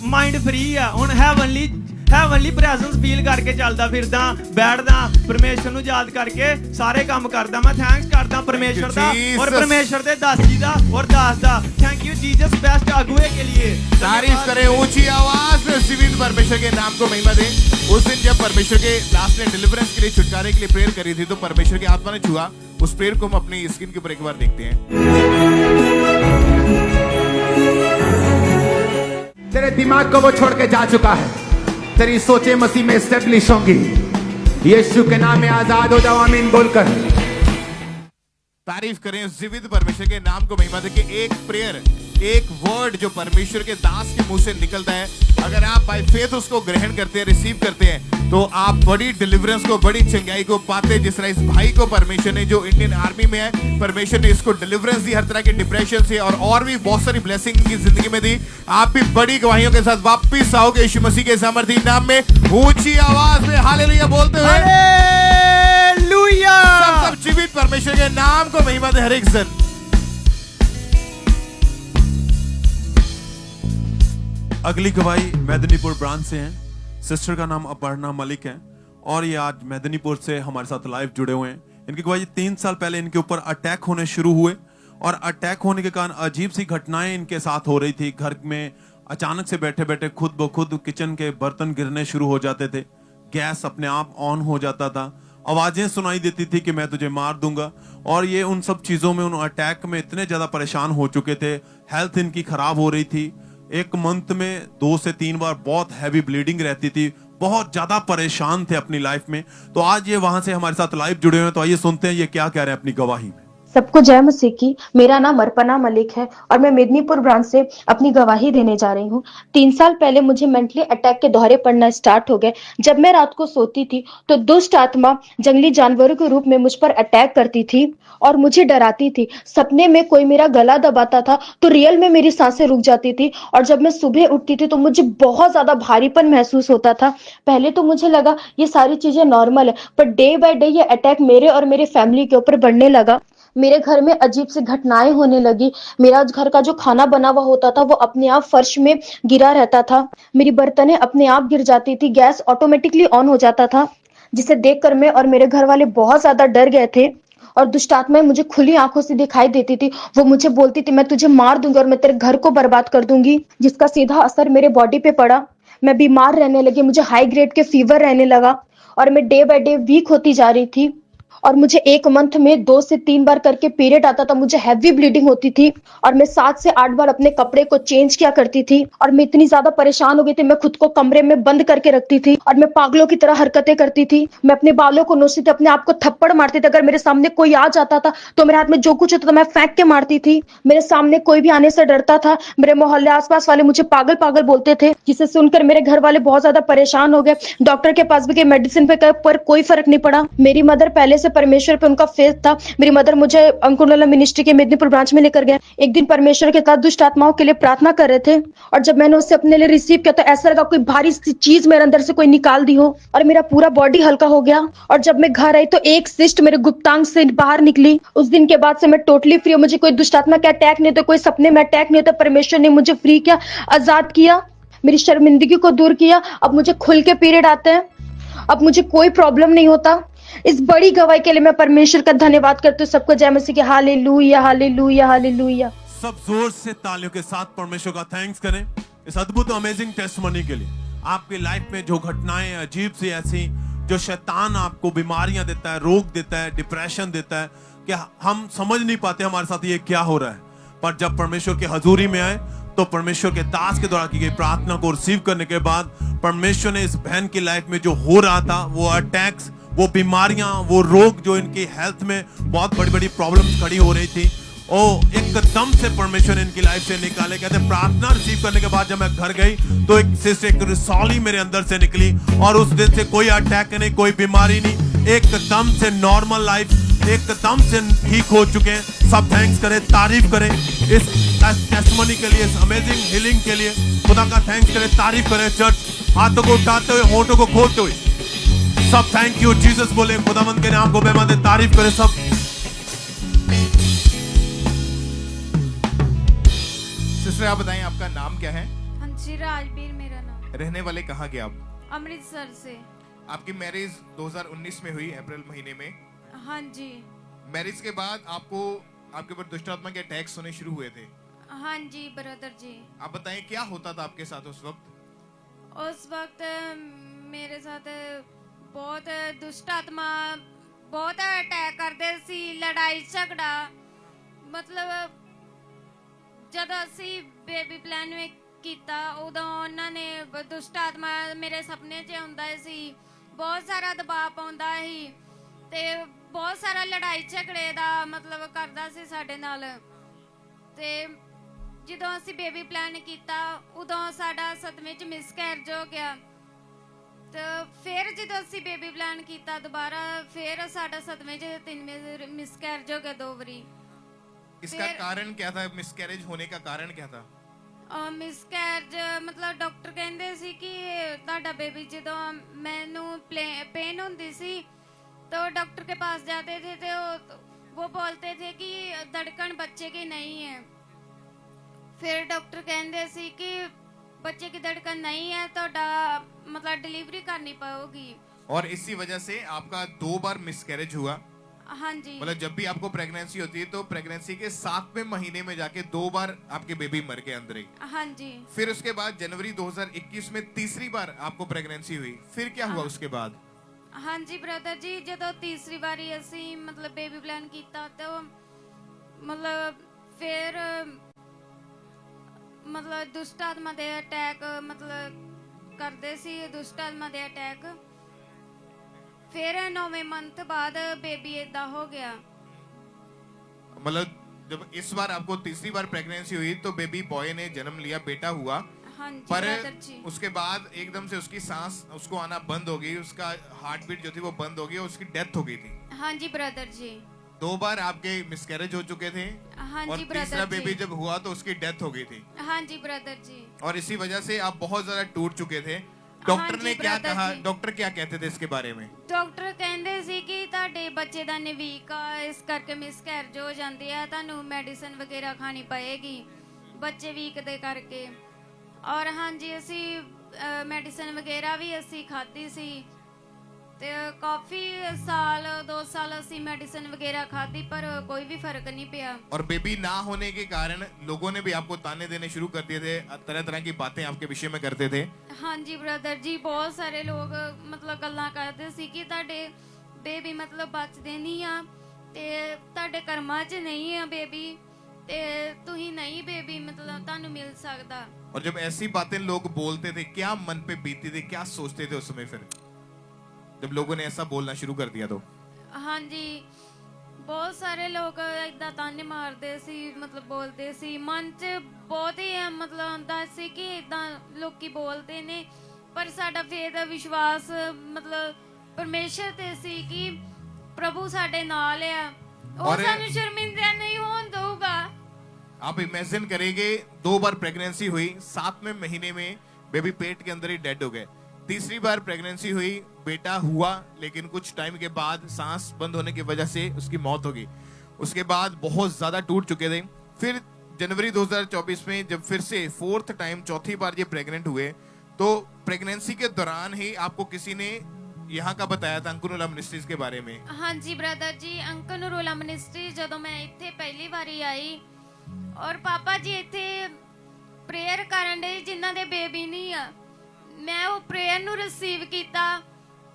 Speaker 6: ਮਾਈਂਡ ਫ੍ਰੀ ਆ। ਹੁਣ ਹੈਵਨਲੀ ਪ੍ਰੈਜ਼ੈਂਸ ਫੀਲ ਕਰਕੇ ਚੱਲਦਾ ਫਿਰਦਾ, ਬੈਠਦਾ, ਪਰਮੇਸ਼ਰ ਨੂੰ ਯਾਦ ਕਰਕੇ ਸਾਰੇ ਕੰਮ ਕਰਦਾ। ਮੈਂ ਥੈਂਕਸ ਕਰਦਾ ਪਰਮੇਸ਼ਰ ਦਾ ਔਰ ਪਰਮੇਸ਼ਰ ਦੇ ਦਾਸੀ ਦਾ ਔਰ ਦਾਸ ਦਾ। थैंक यू जीसस बेस्ट अगुवे के लिए।
Speaker 1: तारीफ करें ऊंची आवाज में, जीवित परमेश्वर के नाम को महिमा दें। उस दिन जब परमेश्वर के दास ने डिलीवरेंस के लिए, छुटकारे के लिए प्रेयर करी थी, तो परमेश्वर की आत्मा ने छुआ। उस प्रेयर को हम अपनी स्क्रीन के ऊपर एक बार देखते हैं।
Speaker 7: तेरे दिमाग को वो छोड़ के जा चुका है, तेरी सोचें मसीह में एस्टेब्लिश होंगी। यीशु के नाम में आजाद हो जाओ, आमीन बोलकर।
Speaker 1: तारीफ करें जीवित परमेश्वर के नाम को महिमा दे कि एक प्रेयर, एक वर्ड जो परमेश्वर के दास के मुंह से निकलता है, अगर आप बाय फेथ उसको ग्रहण करते हैं, रिसीव करते हैं, तो आप बड़ी डिलीवरेंस को, बड़ी चंगाई को पाते हैं। जिस तरह इस भाई को परमेश्वर ने, जो इंडियन आर्मी में है, परमेश्वर ने इसको डिलीवरेंस दी हर तरह के डिप्रेशन से, और भी बहुत सारी ब्लेसिंग की जिंदगी में दी। आप भी बड़ी गवाहियों के साथ वापिस आओगे यीशु मसीह के सामर्थी नाम में। ऊंची आवाज में हालेलुया बोलते हुए
Speaker 7: हालेलुया।
Speaker 1: सब जीवित परमेश्वर के नाम को महिमा दे हर एक जन।
Speaker 4: अगली गवाही मेदिनीपुर ब्रांच से है। सिस्टर का नाम अपर्णा मलिक है और ये आज मेदिनीपुर से हमारे साथ लाइव जुड़े हुए हैं। इनकी गवाही 3 साल पहले इनके ऊपर अटैक होने शुरू हुए और अटैक होने के कारण अजीब सी घटनाएं इनके साथ हो रही थी। घर में अचानक से बैठे बैठे खुद ब खुद किचन के बर्तन गिरने शुरू हो जाते थे, गैस अपने आप ऑन हो जाता था, आवाजें सुनाई देती थी कि मैं तुझे मार दूंगा। और ये उन सब चीजों में, उन अटैक में इतने ज्यादा परेशान हो चुके थे। हेल्थ इनकी खराब हो रही थी। एक मंथ में 2 से 3 बार बहुत हैवी ब्लीडिंग रहती थी। बहुत ज्यादा परेशान थे अपनी लाइफ में। तो आज ये वहां से हमारे साथ लाइव जुड़े हुए हैं। तो आइए सुनते हैं ये क्या कह रहे हैं अपनी गवाही में।
Speaker 8: सबको जय मसीह की। मेरा नाम अर्पणा मलिक है और मैं मेदिनीपुर ब्रांच से अपनी गवाही देने जा रही हूँ। 3 साल पहले मुझे मेंटली अटैक के दौरे पड़ना स्टार्ट हो गए। जब मैं रात को सोती थी तो दुष्ट आत्मा जंगली जानवरों के रूप में मुझ पर अटैक करती थी और मुझे डराती थी। सपने में कोई मेरा गला दबाता था तो रियल में मेरी सांसें रुक जाती थी और जब मैं सुबह उठती थी तो मुझे बहुत ज्यादा भारीपन महसूस होता था। पहले तो मुझे लगा ये सारी चीजें नॉर्मल है, पर डे बाय डे ये अटैक मेरे और मेरे फैमिली के ऊपर बढ़ने लगा। मेरे घर में अजीब सी घटनाएं होने लगी। मेरा घर का जो खाना बना हुआ होता था वो अपने आप फर्श में गिरा रहता था। मेरी बर्तनें अपने आप गिर जाती थी। गैस ऑटोमेटिकली ऑन हो जाता था, जिसे देखकर मैं और मेरे घर वाले बहुत ज्यादा डर गए थे। और दुष्ट आत्माएं मुझे खुली आंखों से दिखाई देती थी। वो मुझे बोलती थी मैं तुझे मार दूंगी और मैं तेरे घर को बर्बाद कर दूंगी, जिसका सीधा असर मेरे बॉडी पे पड़ा। मैं बीमार रहने लगी, मुझे हाई ग्रेड के फीवर रहने लगा और मैं डे बाय डे वीक होती जा रही थी। और मुझे एक मंथ में 2 से 3 बार करके पीरियड आता था। मुझे हैवी ब्लीडिंग होती थी और मैं 7 से 8 बार अपने कपड़े को चेंज किया करती थी। और मैं इतनी ज्यादा परेशान हो गई थी, मैं खुद को कमरे में बंद करके रखती थी और मैं पागलों की तरह हरकतें करती थी। मैं अपने बालों को नोचती थी, अपने आप को थप्पड़ मारती थी। अगर मेरे सामने कोई आ जाता था तो मेरे हाथ में जो कुछ होता था मैं फेंक के मारती थी। मेरे सामने कोई भी आने से डरता था। मेरे मोहल्ले आसपास वाले मुझे पागल पागल बोलते थे, जिसे सुनकर मेरे घर वाले बहुत ज्यादा परेशान हो गए। डॉक्टर के पास भी गए, मेडिसिन पे गए, पर कोई फर्क नहीं पड़ा। मेरी मदर पहले से परमेश्वर पे उनका फेथ था। मेरी मदर मुझे अंकुरला मिनिस्ट्री के मेदिनीपुर ब्रांच में लेकर गए। एक दिन परमेश्वर के साथ दुष्ट आत्माओं के लिए प्रार्थना कर रहे थे और जब मैंने उससे अपने लिए रिसीव किया तो ऐसा लगा कोई भारी सी चीज मेरे अंदर से कोई निकाल दी हो और मेरा पूरा बॉडी हल्का हो गया। और जब मैं घर आई तो एक सिस्ट मेरे गुप्तांग से बाहर निकली। उस दिन के बाद से मैं टोटली फ्री हूँ। मुझे कोई दुष्ट आत्मा का अटैक नहीं होता, कोई सपने में अटैक नहीं होता। परमेश्वर ने मुझे फ्री किया, आजाद किया, मेरी शर्मिंदगी को दूर किया। अब मुझे खुल के पीरियड आते हैं, अब मुझे कोई प्रॉब्लम नहीं होता। इस बड़ी गवाही के लिए मैं परमेश्वर का धन्यवाद करती हूँ। सबको जय मसीह की। Hallelujah hallelujah hallelujah.
Speaker 4: सब जोर से तालियों के साथ परमेश्वर का थैंक्स करें इस अद्भुत अमेजिंग टेस्टमनी के लिए। आपकी लाइफ में जो घटनाएं अजीब सी ऐसी, जो शैतान आपको बीमारियां देता है, रोग देता है, डिप्रेशन देता है, कि हम समझ नहीं पाते हमारे साथ ये क्या हो रहा है। पर जब परमेश्वर की हजूरी में आए तो परमेश्वर के दास के द्वारा की गई प्रार्थना को रिसीव करने के बाद परमेश्वर ने इस बहन की लाइफ में जो हो रहा था, वो अटैक्स, वो बीमारियां, वो रोग, जो इनकी हेल्थ में बहुत बड़ी बड़ी प्रॉब्लम्स खड़ी हो रही थी, ओ एकदम से परमेश्वर ने इनकी लाइफ से निकाले। कहते प्रार्थना रिसीव करने के बाद जब मैं घर गई तो एक सिस्टर, एक रिसॉली मेरे अंदर से निकली और उस दिन से कोई अटैक नहीं, कोई बीमारी नहीं, एकदम से नॉर्मल लाइफ, एकदम से ठीक हो चुके हैं। सब थैंक्स करें, तारीफ करें इस टेस्टमनी के लिए, इस अमेजिंग हीलिंग के लिए। खुदा का थैंक्स करें, तारीफ करें। चर्च हाथों को उठाते हुए, होठों को खोलते हुए सब थैंक यू जीसस बोले, खुदावंद के नाम को बेहद तारीफ करें सब।
Speaker 1: सिस्टर आप बताएं आपका नाम क्या है?
Speaker 9: हाँ जी, राजवीर मेरा नाम।
Speaker 1: रहने वाले कहाँ के आप?
Speaker 9: अमृतसर से।
Speaker 1: आपकी मैरिज 2019 में हुई, अप्रैल महीने में।
Speaker 9: हाँ जी।
Speaker 1: मैरिज के बाद आपको आपके ऊपर दुष्ट आत्मा के अटैक्स होने शुरू हुए थे।
Speaker 9: हाँ जी ब्रदर जी।
Speaker 1: आप बताएं क्या होता था आपके साथ उस वक्त?
Speaker 9: उस वक्त मेरे साथ बहुत दुष्ट आत्मा बहुत अटैक करते सी, लड़ाई झगड़ा। मतलब जब असी बेबी प्लान में ਕੀਤਾ ਉਦੋਂ ਉਹਨਾਂ ਨੇ ਦੁਸ਼ਟ ਆਤਮਾ ਮੇਰੇ ਸੁਪਨੇ 'ਚ ਆਉਂਦਾ ਸੀ, ਬਹੁਤ ਸਾਰਾ ਦਬਾਅ ਪਾਉਂਦਾ ਸੀ ਤੇ ਬਹੁਤ ਸਾਰਾ ਲੜਾਈ ਝਗੜੇ ਦਾ ਮਤਲਬ ਕਰਦਾ ਸੀ ਸਾਡੇ ਨਾਲ। ਤੇ ਜਦੋਂ ਅਸੀਂ ਬੇਬੀ ਪਲਾਨ ਕੀਤਾ ਉਦੋਂ ਸਾਡਾ ਸਤਵੇਂ 'ਚ ਮਿਸਕੈਰੇਜ ਹੋ ਗਿਆ। ਤੇ ਫਿਰ ਜਦੋਂ ਅਸੀਂ ਬੇਬੀ ਪਲਾਨ ਕੀਤਾ ਦੁਬਾਰਾ, ਫਿਰ ਸਾਡਾ ਸਤਵੇਂ 'ਚ 3 ਮਿਸਕੈਰੇਜ ਹੋ ਗਿਆ 2 ਵਾਰੀ।
Speaker 1: इसका कारण क्या था? मिसकैरेज होने का कारण क्या था?
Speaker 9: मिसकैरेज मतलब डॉक्टर कहते सी कि ਤੁਹਾਡਾ बेबी ਜਦੋਂ ਮੈਨੂੰ पेन होती सी तो डॉक्टर के पास जाते थे तो वो बोलते थे कि धड़कन बच्चे की नहीं है। फिर डॉक्टर कहते सी कि बच्चे की धड़कन नहीं है तो मतलब डिलीवरी करनी पड़ेगी।
Speaker 1: और इसी वजह से आपका 2 बार मिसकैरेज हुआ।
Speaker 9: हाँ जी।
Speaker 1: मतलब जब भी आपको प्रेगनेंसी होती है तो प्रेगनेंसी के 7वें महीने में जाके 2 बार आपके बेबी मर गए अंदर ही।
Speaker 9: हाँ जी।
Speaker 1: फिर उसके बाद जनवरी 2021 में तीसरी बार आपको प्रेगनेंसी हुई, फिर क्या हुआ उसके बाद?
Speaker 9: हाँ जी ब्रदर जी, ਜਦੋਂ तीसरी बारी ਅਸੀਂ ਮਤਲਬ ਬੇਬੀ ਪਲਾਨ ਕੀਤਾ ਤੇ ਉਹ ਮਤਲਬ ਫਿਰ ਮਤਲਬ ਦੁਸ਼ਟ ਆਤਮਾ ਦੇ ਅਟੈਕ ਮਤਲਬ ਕਰਦੇ ਸੀ, ਦੁਸ਼ਟ ਆਤਮਾ ਦੇ ਅਟੈਕ। ਫਿਰ 9ਵੇਂ ਮੰਥ ਬਾਅਦ ਬੇਬੀ ਇਦਾਂ ਹੋ ਗਿਆ।
Speaker 1: मतलब जब इस बार आपको तीसरी बार प्रेगनेंसी हुई तो बेबी बॉय ने जन्म लिया, बेटा हुआ,
Speaker 9: हाँ जी
Speaker 1: पर
Speaker 9: ब्रदर जी।
Speaker 1: उसके बाद एकदम से उसकी सांस उसको आना बंद हो गई, उसका हार्ट बीट जो थी वो बंद हो गई और उसकी डेथ हो गई थी।
Speaker 9: हाँ जी ब्रदर जी।
Speaker 1: 2 बार आपके मिसकैरेज हो चुके थे
Speaker 9: हाँ
Speaker 1: और
Speaker 9: जी
Speaker 1: तीसरा
Speaker 9: ब्रदर
Speaker 1: बेबी
Speaker 9: जी।
Speaker 1: जब हुआ तो उसकी डेथ हो गई थी।
Speaker 9: हाँ जी ब्रदर जी।
Speaker 1: और इसी वजह से आप बहुत ज्यादा टूट चुके थे। डॉक्टर
Speaker 9: जी,
Speaker 1: ने क्या
Speaker 9: brother
Speaker 1: कहा?
Speaker 9: जी।
Speaker 1: डॉक्टर क्या कहते थे इसके बारे में?
Speaker 9: ਡਾਕਟਰ ਕਹਿੰਦੇ ਸੀ ਕਿ ਤੁਹਾਡੇ ਬੱਚੇ ਦਾ ਨਵੀਕ ਆ, ਇਸ ਕਰਕੇ ਮਿਸਕੈਰਜ ਹੋ ਜਾਂਦੀ ਆ, ਤੁਹਾਨੂੰ ਮੈਡੀਸਨ ਵਗੈਰਾ ਖਾਣੀ ਪਏਗੀ ਬੱਚੇ ਵੀਕ ਦੇ ਕਰਕੇ। ਔਰ ਹਾਂਜੀ ਅਸੀਂ ਮੈਡੀਸਨ ਵਗੈਰਾ ਵੀ ਅਸੀਂ ਖਾਧੀ ਸੀ ਤੇ ਕਾਫੀ ਸਾਲ 2 ਸਾਲ ਅਸੀਂ ਮੈਡੀਸਨ ਵਗੈਰਾ ਖਾਧੀ ਪਰ ਕੋਈ ਵੀ ਫਰਕ ਨਹੀਂ ਪਿਆ।
Speaker 1: और बेबी ना होने के कारण लोगों ने भी आपको ताने देने शुरू कर दिए थे, तरह तरह की बातें आपके विषय में करते थे।
Speaker 9: ਹਾਂਜੀ ਬ੍ਰਦਰ ਜੀ, ਬਹੁਤ ਸਾਰੇ ਲੋਕ ਮਤਲਬ ਗੱਲਾਂ ਕਰਦੇ ਸੀ ਕਿ ਤੁਹਾਡੇ ਬੇਬੀ ਮਤਲਬ ਬਚਦੇ ਨਹੀਂ ਆ ਤੇ ਤੁਹਾਡੇ ਕਰਮਾਂ 'ਚ ਨਹੀਂ ਆ ਬੇਬੀ ਤੇ ਤੁਸੀਂ ਨਹੀਂ ਬੇਬੀ ਮਤਲਬ ਤੁਹਾਨੂੰ ਮਿਲ ਸਕਦਾ।
Speaker 1: और जब ऐसी बातें लोग बोलते थे, क्या मन पे बीतती थी, क्या सोचते थे उस समय फिर जब लोगों ने ऐसा बोलना शुरू कर दिया तो?
Speaker 9: ਹਾਂਜੀ ਬਹੁਤ ਸਾਰੇ ਲੋਕ ਏਦਾਂ ਤਾਨੇ ਮਾਰਦੇ ਸੀ, ਮਤਲਬ ਬੋਲਦੇ ਸੀ, ਮਨ 'ਚ ਬਹੁਤ ਹੀ ਮਤਲਬ ਆਉਂਦਾ ਸੀ ਕਿ ਏਦਾਂ ਲੋਕੀ ਬੋਲਦੇ ਨੇ, ਪਰ ਸਾਡਾ ਫੇਥ ਵਿਸ਼ਵਾਸ ਮਤਲਬ ਪਰਮੇਸ਼ਰ ਤੇ ਸੀ ਕਿ ਪ੍ਰਭੂ ਸਾਡੇ ਨਾਲ ਆ, ਉਹ ਸਾਨੂੰ ਸ਼ਰਮਿੰਦਾ ਨਹੀਂ ਹੋਣ ਦਊਗਾ।
Speaker 1: आप इमेजिन करेंगे 2 बार प्रेगनेंसी हुई, 7वें महीने में बेबी पेट के अंदर ही डेड हो गए। तीसरी बार प्रेगनेंसी हुई, बेटा हुआ, लेकिन कुछ टाइम के बाद सांस बंद होने की वजह से उसकी मौत हो गई। उसके बाद बहुत ज्यादा टूट चुके थे। फिर जनवरी 2024 में जब फिर से 4th टाइम, चौथी बार ये प्रेग्नेंट हुए, तो प्रेगनेंसी के दौरान ही आपको किसी ने यहाँ का बताया था अंकुरुला मिनिस्ट्रीज के बारे में।
Speaker 9: ਹਾਂਜੀ ਬ੍ਰਦਰ ਜੀ, ਅੰਕਨੂਰੂਲਾ ਮਿਨਿਸਟਰੀ ਜਦੋਂ ਮੈਂ ਇੱਥੇ ਪਹਿਲੀ ਵਾਰੀ ਆਈ ਔਰ ਪਾਪਾ ਜੀ ਇੱਥੇ ਪ੍ਰੇਅਰ ਕਰਨ ਦੇ ਜਿਨ੍ਹਾਂ ਦੇ ਬੇਬੀ ਨਹੀਂ ਆ, ਮੈਂ ਉਹ ਪ੍ਰੇਅਰ ਨੂੰ ਰਿਸੀਵ ਕੀਤਾ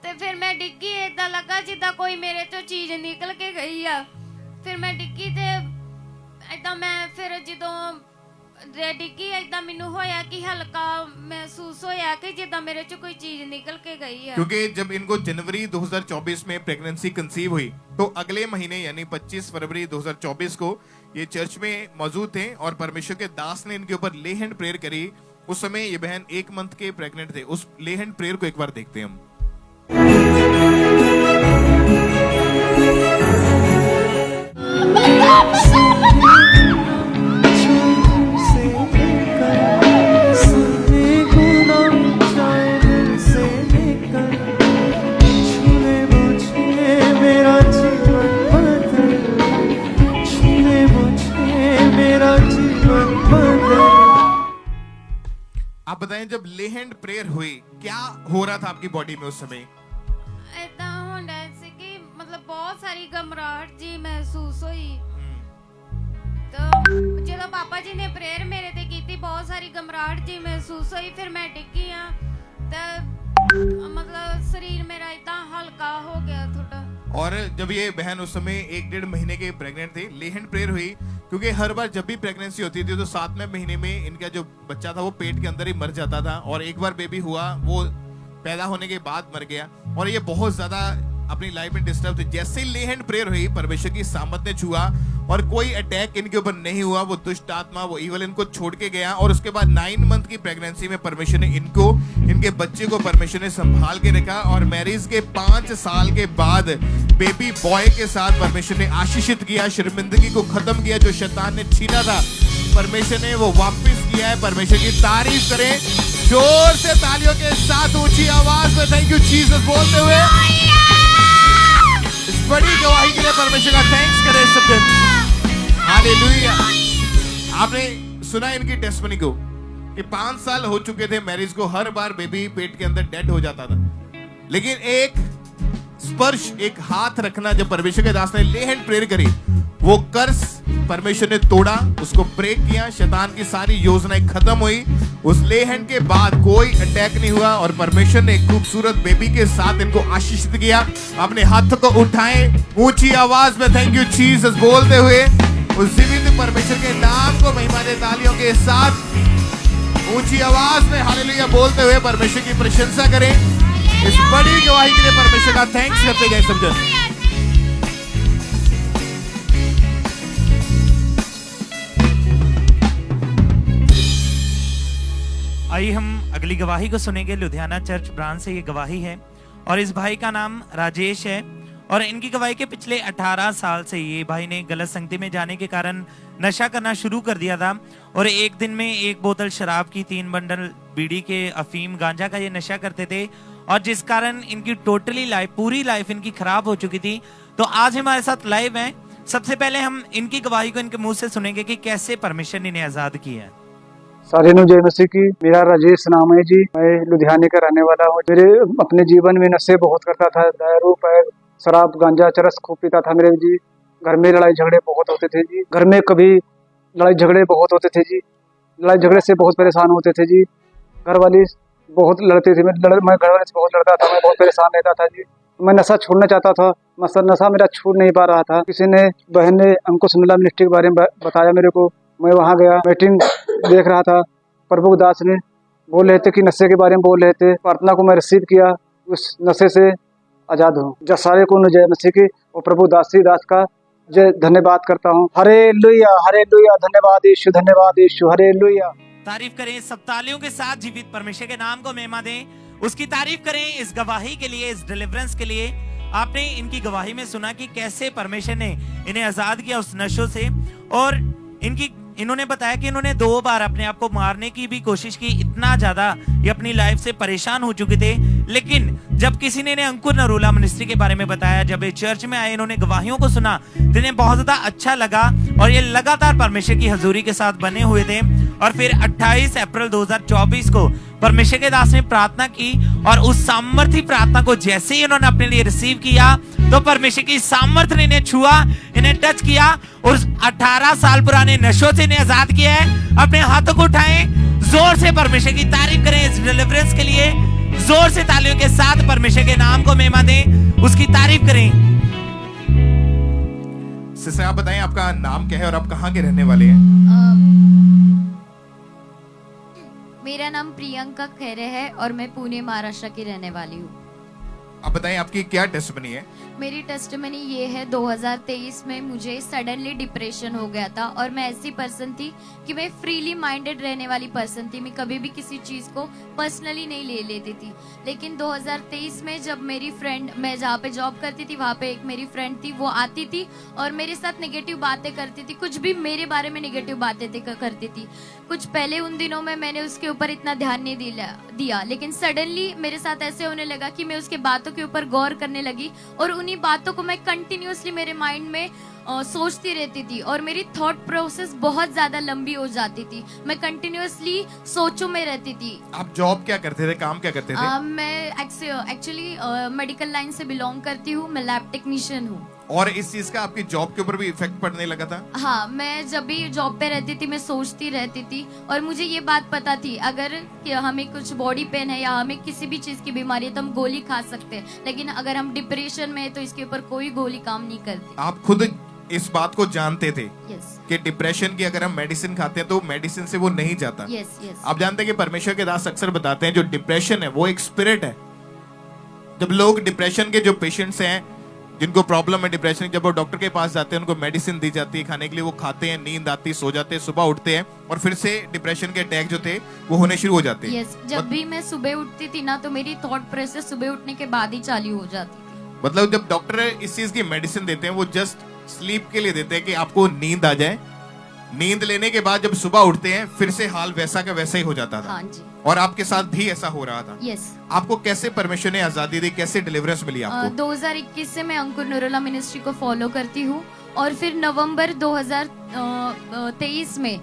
Speaker 9: ਤੇ ਫਿਰ ਮੈਂ ਡਿੱਗੀ, ਏਦਾਂ ਲੱਗਾ ਜਿੱਦਾਂ ਕੋਈ ਮੇਰੇ ਤੋਂ ਚੀਜ਼ ਨਿਕਲ ਕੇ ਗਈ ਆ। ਫਿਰ ਮੈਂ ਡਿੱਗੀ ਤੇ ਏਦਾਂ ਮੈਂ ਫਿਰ ਜਦੋਂ ਡਿੱਗੀ ਏਦਾਂ ਮੈਨੂੰ ਹੋਇਆ कि हल्का महसूस होया कि जिद्दां मेरे चो कोई चीज निकल के गई है।
Speaker 1: क्योंकि जब इनको जनवरी 2024 में प्रेगनेंसी कंसीव हुई तो अगले महीने यानी 25 फरवरी 2024 को ये चर्च में मौजूद थे और परमेश्वर के दास ने इनके ऊपर ले हैंड प्रेयर करी। उस समय ये बहन 1 मंथ के प्रेग्नेंट थे। उस ले हैंड प्रेयर को एक बार देखते हैं हम। आप बताएं, जब ले हैंड प्रेयर हुई क्या हो रहा था आपकी बॉडी में उस समय?
Speaker 9: ਏਦਾਂ ਹੁੰਦਾ ਸੀ ਕਿ ਮਤਲਬ ਬਹੁਤ ਸਾਰੀ ਘਬਰਾਹਟ ਜੀ ਮਹਿਸੂਸ ਹੋਈ। ਤਾਂ ਜਦੋਂ ਪਾਪਾ ਜੀ ਨੇ ਪ੍ਰੇਅਰ ਮੇਰੇ ਤੇ ਕੀਤੀ, ਬਹੁਤ ਸਾਰੀ ਘਬਰਾਹਟ ਜੀ ਮਹਿਸੂਸ ਹੋਈ। ਫਿਰ ਮੈਂ ਡਿੱਗੀ ਆ ਤਾਂ ਮਤਲਬ ਸਰੀਰ ਮੇਰਾ ਇਦਾਂ ਹਲਕਾ ਹੋ ਗਿਆ ਥੋੜਾ।
Speaker 1: और जब ये बहन उस समय 1-1.5 महीने के प्रेग्नेंट थे, ले हैंड प्रेयर हुई, क्योंकि हर बार जब भी प्रेगनेंसी होती थी तो 7वें महीने में इनका जो बच्चा था वो पेट के अंदर ही मर जाता था, और एक बार बेबी हुआ वो पैदा होने के बाद मर गया, और ये बहुत ज्यादा अपनी लाइफ में डिस्टर्ब थे। जैसे ही ले हैंड प्रेयर हुई, परमेश्वर की सामत ने छुआ और कोई अटैक इनके ऊपर नहीं हुआ, वो दुष्ट आत्मा, वो ईवल इनको छोड़ के गया। और उसके बाद 9 मंथ की प्रेगनेंसी में परमेश्वर ने इनको, इनके बच्चे को परमेश्वर ने संभाल के रखा, और मैरिज के 5 साल के बाद बेबी बॉय के साथ परमेश्वर ने आशीषित किया, शर्मिंदगी को खत्म किया जो शैतान ने छीना था, परमेश्वर ने वो वापस किया है। परमेश्वर की तारीफ करें जोर से तालियों के साथ, ऊंची आवाज में थैंक यू जीसस बोलते हुए। इस बड़ी गवाही के लिए परमेश्वर का थैंक्स करें सब दिन। हालेलुया। आपने सुना इनकी टेस्टमनी को कि 5 साल हो चुके थे मैरिज को, हर बार बेबी पेट के अंदर डेड हो जाता था, लेकिन एक स्पर्श, एक हाथ रखना, जब परमेश्वर के दास ने ले हैंड प्रेयर करी, वो कर्स परमेश्वर ने तोड़ा, उसको ब्रेक किया, शैतान की सारी योजनाएं खत्म हुई। उस ले हैंड के बाद कोई अटैक नहीं हुआ और परमेश्वर ने एक खूबसूरत बेबी के साथ इनको आशीषित किया। अपने हाथ को उठाएं, ऊंची आवाज में थैंक यू जीसस बोलते हुए उस जीवित परमेश्वर के नाम को महिमा दे। तालियों के साथ ऊंची आवाज में हालेलुया बोलते हुए परमेश्वर की प्रशंसा करें। इस बड़ी गवाही के लिए परमेश्वर का थैंक्स करते जाए सब जन।
Speaker 10: आइए हम अगली गवाही को सुनेंगे। लुधियाना चर्च ब्रांच से ये गवाही है और इस भाई का नाम राजेश है और इनकी गवाही के पिछले 18 साल से ये भाई ने गलत संगति में जाने के कारण नशा करना शुरू कर दिया था और एक दिन में 1 बोतल शराब की, 3 बंडल बीड़ी के, अफीम, गांजा का ये नशा करते थे और जिस कारण इनकी टोटली लाइफ, पूरी लाइफ इनकी खराब हो चुकी थी। तो आज हमारे साथ लाइव हैं। सबसे पहले हम इनकी गवाही को इनके मुंह से सुनेंगे कि कैसे परमेश्वर ने इन्हें आजाद किया है।
Speaker 11: सारे नु जय मसीह की। मेरा राजेश नाम है जी। मैं लुधियाने का रहने वाला हूँ। मेरे अपने जीवन में नशे बहुत करता था, दारू, पैग, शराब, गांजा, चरस खूब पीता था मेरे जी। घर में लड़ाई झगड़े बहुत होते थे जी। घर में कभी लड़ाई झगड़े बहुत होते थे जी। लड़ाई झगड़े से बहुत परेशान होते थे जी। घर वाली बहुत लड़ती थी, मैं घर वाले से बहुत लड़ता था, मैं बहुत परेशान रहता था जी। मैं नशा छोड़ना चाहता था, नशा मेरा छूट नहीं पा रहा था। किसी ने, बहन ने अंकुश मिला मिनिस्ट्री के बारे में बताया मेरे को। मैं वहाँ गया, मीटिंग देख रहा था। प्रभु दास ने बोल रहे थे कि नशे के बारे में बोल रहे थे। प्रार्थना को मैं रिसीव किया, उस नशे से आजाद हूँ। जब सारे को जय मसीह की और प्रभु दास का जय धन्यवाद करता हूँ। हालेलुया, हालेलुया, धन्यवाद यीशु, धन्यवाद यीशु, हालेलुया।
Speaker 10: तारीफ करें सब तालियों के साथ, जीवित परमेश्वर के नाम को महिमा दें, उसकी तारीफ करें इस गवाही के लिए, इस डिलीवरेंस के लिए। आपने इनकी गवाही में सुना कि कैसे परमेश्वर ने इन्हें आजाद किया उस नशों से और इन्होंने बताया कि इन्होंने 2 बार अपने आप को मारने की भी कोशिश की। इतना ज्यादा ये अपनी लाइफ से परेशान हो चुके थे, लेकिन जब किसी ने इन्हें अंकुर नरूला मिनिस्ट्री के बारे में बताया, जब ये चर्च में आए, इन्होंने गवाहियों को सुना तो इन्हें बहुत ज्यादा अच्छा लगा और ये लगातार परमेश्वर की हजूरी के साथ बने हुए थे। और फिर 28 अप्रैल 2024 को परमेश्वर के दास ने प्रार्थना की और उस सामर्थ्य प्रार्थना को जैसे ही उन्होंने अपने लिए रिसीव किया तो परमेश्वर की सामर्थ्य ने इन्हें छुआ, इन्हें टच किया और 18 साल पुराने नशों से इन्हें आजाद किया है। अपने हाथों को उठाएं, जोर से परमेश्वर की तारीफ करें इस डिलीवरेंस के लिए। जोर से तालियों के साथ परमेश्वर के नाम को महिमा दें, उसकी तारीफ करें।
Speaker 1: सिस्टर आप बताएं आपका नाम क्या है और आप कहाँ के रहने वाले हैं?
Speaker 9: मेरा नाम प्रियंका खैरे है और मैं पुणे महाराष्ट्र की रहने वाली हूँ।
Speaker 1: आप बताएं आपकी क्या टेस्टमनी है?
Speaker 9: मेरी टेस्टमनी ये है, 2023 में मुझे सडनली डिप्रेशन हो गया था और मैं ऐसी पर्सन थी कि मैं फ्रीली माइंडेड रहने वाली पर्सन थी। मैं कभी भी किसी चीज को पर्सनली नहीं ले लेती थी। लेकिन 2023 में जब मेरी फ्रेंड, मैं जहाँ पे जॉब करती थी वहाँ पे एक मेरी फ्रेंड थी, वो आती थी और मेरे साथ नेगेटिव बातें करती थी, कुछ भी मेरे बारे में नेगेटिव बातें करती थी। कुछ पहले उन दिनों में मैंने उसके ऊपर इतना ध्यान नहीं दिया, लेकिन सडनली मेरे साथ ऐसे होने लगा कि मैं उसके बातों के ऊपर गौर करने लगी और उन्हीं बातों को मैं कंटिन्यूअसली मेरे माइंड में सोचती रहती थी और मेरी थॉट प्रोसेस बहुत ज्यादा लंबी हो जाती थी। मैं कंटिन्यूअसली सोचों में रहती थी।
Speaker 1: आप जॉब क्या करते थे, काम क्या करते थे?
Speaker 9: मैं एक्चुअली मेडिकल लाइन से बिलोंग करती हूँ, मैं लैब टेक्नीशियन हूँ।
Speaker 1: और इस चीज का आपकी जॉब के ऊपर भी इफेक्ट पड़ने लगा था?
Speaker 9: हाँ, मैं जब भी जॉब पे रहती थी मैं सोचती रहती थी और मुझे ये बात पता थी अगर हमें कुछ बॉडी पेन है या हमें किसी भी चीज की बीमारी है तो हम गोली खा सकते हैं, लेकिन अगर हम डिप्रेशन में है तो इसके ऊपर कोई गोली काम नहीं करती।
Speaker 1: आप खुद इस बात को जानते थे
Speaker 9: yes.
Speaker 1: कि डिप्रेशन की अगर हम मेडिसिन खाते हैं तो मेडिसिन से वो नहीं जाता।
Speaker 9: yes.
Speaker 1: आप जानते हैं कि परमेश्वर के दास अक्सर बताते हैं जो डिप्रेशन है वो एक स्पिरिट है। जब लोग डिप्रेशन के जो पेशेंट्स हैं जिनको प्रॉब्लम है डिप्रेशन, जब वो डॉक्टर के पास जाते हैं उनको मेडिसिन दी जाती है खाने के लिए, वो खाते हैं, नींद आती, सो जाते हैं, सुबह उठते हैं और फिर से डिप्रेशन के अटैक जो थे वो होने शुरू हो जाते हैं।
Speaker 9: जब भी मैं सुबह उठती थी ना तो मेरी थॉट प्रोसेस सुबह उठने के बाद ही चालू हो जाती थी।
Speaker 1: मतलब जब डॉक्टर इस चीज की मेडिसिन देते हैं वो जस्ट स्लीप के लिए देते हैं कि आपको नींद आ जाए। नींद लेने के बाद जब सुबह उठते हैं फिर से हाल वैसा का वैसा ही हो जाता था।
Speaker 9: हाँ जी।
Speaker 1: और आपके साथ भी ऐसा हो रहा था?
Speaker 9: यस।
Speaker 1: आपको कैसे परमेश्वर ने आजादी दी, कैसे डिलीवरेंस मिली आपको?
Speaker 9: 2021 से मैं अंकुर नरूला मिनिस्ट्री को फॉलो करती हूँ और फिर नवंबर 2023 में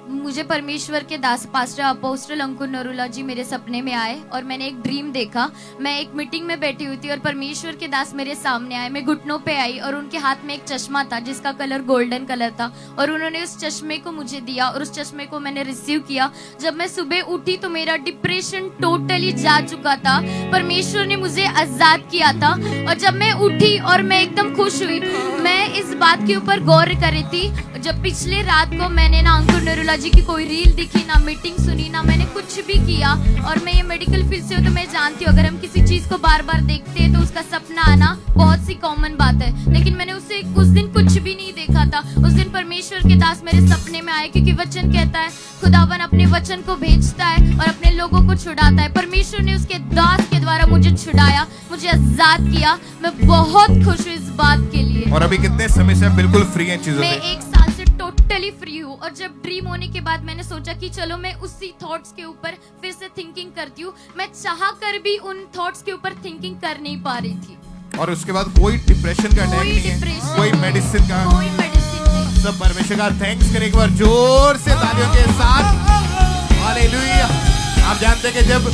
Speaker 9: मुझे परमेश्वर के दास पास्टर अपोस्टल अंकुर नरूला जी मेरे सपने में आए और मैंने एक ड्रीम देखा। मैं एक मीटिंग में बैठी हुई थी और परमेश्वर के दास मेरे सामने आए। मैं घुटनों पे आई और उनके हाथ में एक चश्मा था जिसका कलर गोल्डन कलर था और उन्होंने उस चश्मे को मुझे दिया और उस चश्मे को मैंने रिसीव किया। जब मैं सुबह उठी तो मेरा डिप्रेशन टोटली जा चुका था। परमेश्वर ने मुझे आजाद किया था और जब मैं उठी और मैं एकदम खुश हुई। मैं इस बात के ऊपर गौर कर रही थी जब पिछले रात को मैंने ना अंकुर नरूला जी की कोई रील दिखी, ना मीटिंग सुनी, ना मैंने कुछ भी किया। और मैं ये मेडिकल फील्ड से हूँ तो मैं जानती हूँ अगर हम किसी चीज को बार बार देखते हैं तो उसका सपना आना बहुत सी कॉमन बात है। लेकिन मैंने उस दिन कुछ भी नहीं देखा था। उस दिन परमेश्वर के दास मेरे सपने में आए क्योंकि वचन कहता है खुदावन अपने वचन को भेजता है और अपने लोगों को छुड़ाता है। परमेश्वर ने उसके दास के द्वारा मुझे छुड़ाया, मुझे आजाद किया। मैं बहुत खुश हूँ इस बात के लिए।
Speaker 1: और अभी कितने समय से बिल्कुल फ्री हैं चीजों से?
Speaker 9: मैं 1 साल से टोटली फ्री हूँ। और जब ड्रीम होने के बाद मैंने सोचा कि चलो मैं उसी थॉट्स के ऊपर फिर से थिंकिंग करती हूँ। मैं चाह कर भी उन थॉट्स के ऊपर थिंकिंग कर नहीं पा रही थी।
Speaker 1: और उसके बाद कोई डिप्रेशन का अटैक नहीं है, कोई मेडिसिन का,
Speaker 9: कोई मेडिसिन नहीं।
Speaker 1: सब परमेश्वर का थैंक्स करें एक बार जोर से तालियों के साथ। हालेलुया। आप जानते हैं कि जब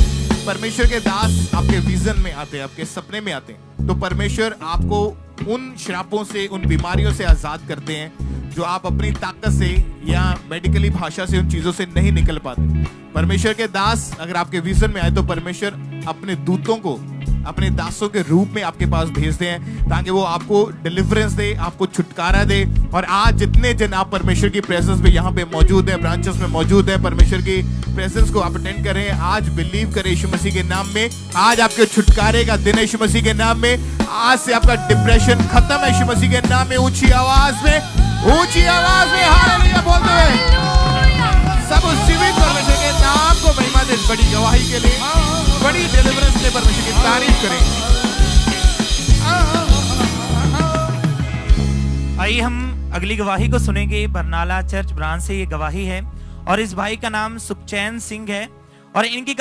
Speaker 1: परमेश्वर के दास आपके विजन में आते हैं, आपके सपने में आते हैं, तो परमेश्वर आपको उन श्रापों से, उन बीमारियों से आजाद करते हैं जो आप अपनी ताकत से या मेडिकली भाषा से उन चीजों से नहीं निकल पाते। परमेश्वर के दास अगर आपके विजन में आए तो परमेश्वर अपने दूतों को अपने दासों के रूप में आपके पास भेजते हैं ताकि वो आपको डिलीवरेंस दे, आपको छुटकारा दे। और आज जितने जन आप परमेश्वर की प्रेजेंस में यहाँ पे मौजूद है, ब्रांचेस में मौजूद है, परमेश्वर की प्रेजेंस को आप अटेंड करें, आज बिलीव करें यीशु मसीह के नाम में। आज आपके छुटकारे का दिन है यीशु मसीह के नाम में। आज से आपका डिप्रेशन खत्म है यीशु मसीह के नाम में। ऊंची आवाज में हालेलुया बोलते हुए सब उस जीवित परमेश्वर के नाम को महिमा दे। बड़ी गवाही के लिए, बड़ी डिलीवरेंस के लिए परमेश्वर की तारीफ करें।
Speaker 10: आइए हम अगली गवाही को सुनेंगे। बरनाला चर्च ब्रांच से ये गवाही है और इस भाई का नाम सुखचैन सिंह है और इनकी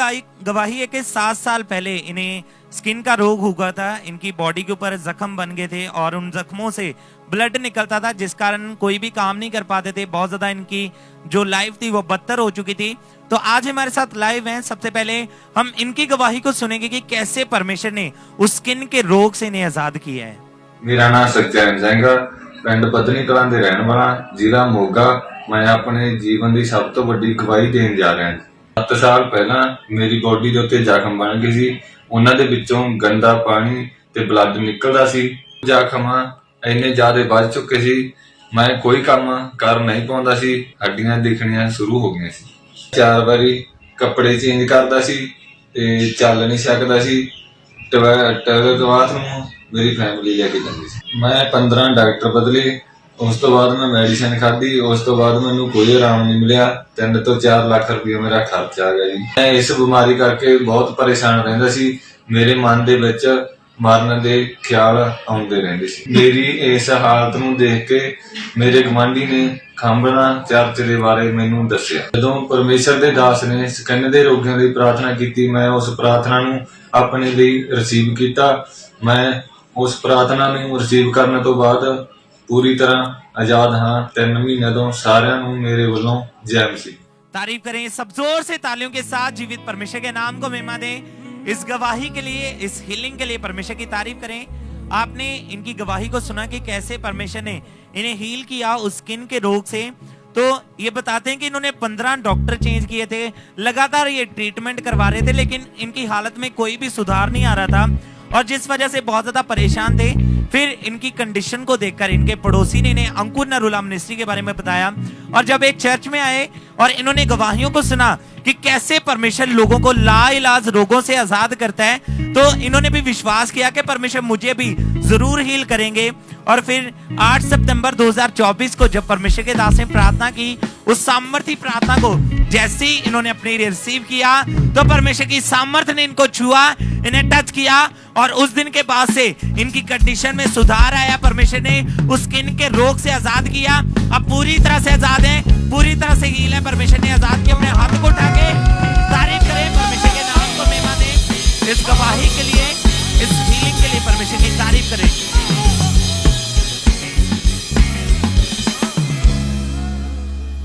Speaker 10: गवाही है कि 7 साल पहले इन्हें स्किन का रोग हुआ था। इनकी बॉडी के ऊपर जख्म बन गए थे और उन जख्मों से ब्लड निकलता था जिस कारण कोई भी काम नहीं कर पाते थे। बहुत ज्यादा इनकी जो लाइफ थी वो बदतर हो चुकी थी। तो आज हमारे साथ लाइव हैं। सबसे पहले हम इनकी गवाही को सुनेंगे कि कैसे परमेश्वर ने उस स्किन के रोग से इन्हें आजाद किया है।
Speaker 12: मेरा नाम सुखचैन सिंह है, पिंड पत्नी कलां दे रहने वाला, जिला मोगा। मैं अपने जीवन की सब तो बड़ी गवाही देने जा रहा हूं। 7 साल पहला मेरी बॉडी ਦੇ ਉੱਤੇ ਜ਼ਖਮ ਬਣ ਗਏ ਸੀ। ਉਹਨਾਂ ਦੇ ਵਿੱਚੋਂ ਗੰਦਾ ਪਾਣੀ ਤੇ ਬਲੱਡ ਨਿਕਲਦਾ ਸੀ। ਜ਼ਖਮ ਇੰਨੇ ਜ਼ਿਆਦਾ ਵੱਧ ਚੁੱਕੇ ਸੀ, ਮੈਂ ਕੋਈ ਕੰਮ ਕਰ ਨਹੀਂ ਪਾਉਂਦਾ ਸੀ। ਹੱਡੀਆਂ ਦਿਖਣੀਆਂ ਸ਼ੁਰੂ ਹੋ ਗਈਆਂ ਸੀ। 4 ਵਾਰੀ ਕੱਪੜੇ ਚੇਂਜ ਕਰਦਾ ਸੀ ਤੇ ਚੱਲ ਨਹੀਂ ਸਕਦਾ ਸੀ। ਟਾਇਲਟ ਬਾਥਰੂਮ ਮੇਰੀ ਫੈਮਿਲੀ ਲੈ ਕੇ ਜਾਂਦੀ ਸੀ। ਮੈਂ 15 ਡਾਕਟਰ ਬਦਲੇ। ਉਸ ਤੋਂ ਬਾਅਦ ਮੈਂ ਮੈਡੀਸਿਨ ਖਾਧੀ। ਉਸ ਤੋਂ ਬਾਅਦ ਮੈਨੂੰ ਕੋਈ ਆਰਾਮ ਨਹੀਂ ਮਿਲਿਆ। 3 ਤੋਂ 4 ਲੱਖ ਰੁਪਏ ਮੇਰਾ ਖਰਚ ਆ ਗਿਆ ਜੀ। ਮੈਂ ਇਸ ਬਿਮਾਰੀ ਕਰਕੇ ਬਹੁਤ ਪਰੇਸ਼ਾਨ ਰਹਿੰਦਾ ਸੀ। ਮੇਰੇ ਮਨ ਦੇ ਵਿੱਚ ਮਰਨ ਦੇ ਖਿਆਲ ਆਉਂਦੇ ਰਹਿੰਦੇ ਸੀ। ਮੇਰੀ ਇਸ ਹਾਲਤ ਨੂੰ ਦੇਖ ਕੇ ਮੇਰੇ ਗੁਆਂਢੀ ਨੇ ਖਾਂਬਣਾ ਚਰਚ ਦੇ ਬਾਰੇ ਮੈਨੂੰ ਦੱਸਿਆ। ਜਦੋਂ ਪਰਮੇਸ਼ਰ ਦੇ ਦਾਸ ਨੇ ਸਕਿਨ ਦੇ ਰੋਗੀਆਂ ਲਈ ਪ੍ਰਾਰਥਨਾ ਕੀਤੀ, ਮੈਂ ਉਸ ਪ੍ਰਾਰਥਨਾ ਨੂੰ ਆਪਣੇ ਲਈ ਰਿਸੀਵ ਕੀਤਾ। ਮੈਂ ਉਸ ਪ੍ਰਾਰਥਨਾ ਨੂੰ ਰਿਸੀਵ ਕਰਨ ਤੋਂ ਬਾਅਦ पूरी तरह आजाद हाँ। 3 महीने तो सारिਆਂ ਨੂੰ ਮੇਰੇ ਵੱਲੋਂ जय मसीह।
Speaker 10: तारीफ करें सब जोर से तालियों के साथ। जीवित परमेश्वर के नाम को महिमा दें। इस गवाही के लिए, इस हीलिंग के लिए परमेश्वर की तारीफ करें। आपने इनकी गवाही को सुना कि कैसे परमेश्वर ने इन्हें हील किया उस स्किन के रोग से। तो ये बताते हैं कि इन्होंने 15 डॉक्टर चेंज किए थे, लगातार ये ट्रीटमेंट करवा रहे थे, लेकिन इनकी हालत में कोई भी सुधार नहीं आ रहा था और जिस वजह से बहुत ज्यादा परेशान थे। फिर इनकी कंडीशन को देखकर इनके पड़ोसी ने इन्हें अंकुर नरूला मिनिस्ट्री के बारे में बताया और जब एक चर्च में आए और इन्होंने गवाहियों को सुना कि कैसे परमेश्वर लोगों को लाइलाज रोगों से आजाद करता है, तो इन्होंने भी विश्वास किया कि परमेश्वर मुझे भी जरूर हील करेंगे। और फिर 8 सितंबर 2024 को जब परमेश्वर के दास ने प्रार्थना की, उस सामर्थी प्रार्थना को जैसे ही इन्होंने अपने लिए रिसीव किया तो परमेश्वर की सामर्थ्य ने इनको छुआ, इन्हें टच किया और उस दिन के बाद से इनकी कंडीशन में सुधार आया। परमेश्वर ने उस स्किन के रोग से आजाद किया। अब पूरी तरह से आजाद है, पूरी तरह से हील है। परमेश्वर ने आजाद किया। अपने हाथ को उठा के तारीफ करें, परमेश्वर के नाम को महिमा दें। इस गवाही के लिए, इस हीलिंग के लिए परमेश्वर की तारीफ करें।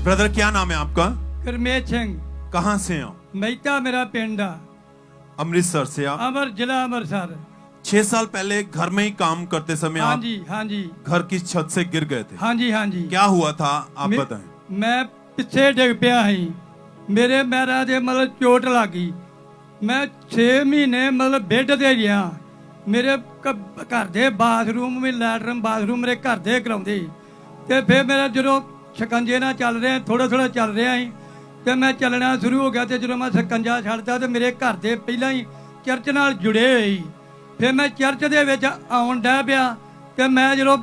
Speaker 4: ब्रदर क्या नाम है आपका?
Speaker 13: गुरमेज सिंह।
Speaker 4: कहाँ से हो?
Speaker 13: मैता मेरा पिंड आ।
Speaker 4: अमृतसर से आप?
Speaker 13: अमर जिला अमृतसर।
Speaker 4: 6 साल पहले घर में ही काम करते समय
Speaker 13: हाँ
Speaker 4: आप
Speaker 13: जी, हाँ जी,
Speaker 4: घर की छत से गिर गए थे।
Speaker 13: हाँ जी, हाँ जी।
Speaker 4: क्या हुआ था आप बताएं।
Speaker 13: मैं पिछे डिग पिया ही, मेरे पैरों से मतलब चोट लग गई। मैं 6 महीने मतलब बेड ते गया। मेरे घर दे बाथरूम में लैटरिन बाथरूम मेरे घर दे कराउंदे ते फिर मेरा जो शिकंजे नाल चल रहा थोड़ा थोड़ा चल रहा ही ते मैं चलना शुरू हो गया ते जो मैं शिकंजा छड्डदा ते मेरे घर दे पहला ही चर्च नाल जुड़े हुए। फिर मैं चर्च दे विच आउण डै पिया ते मैं जो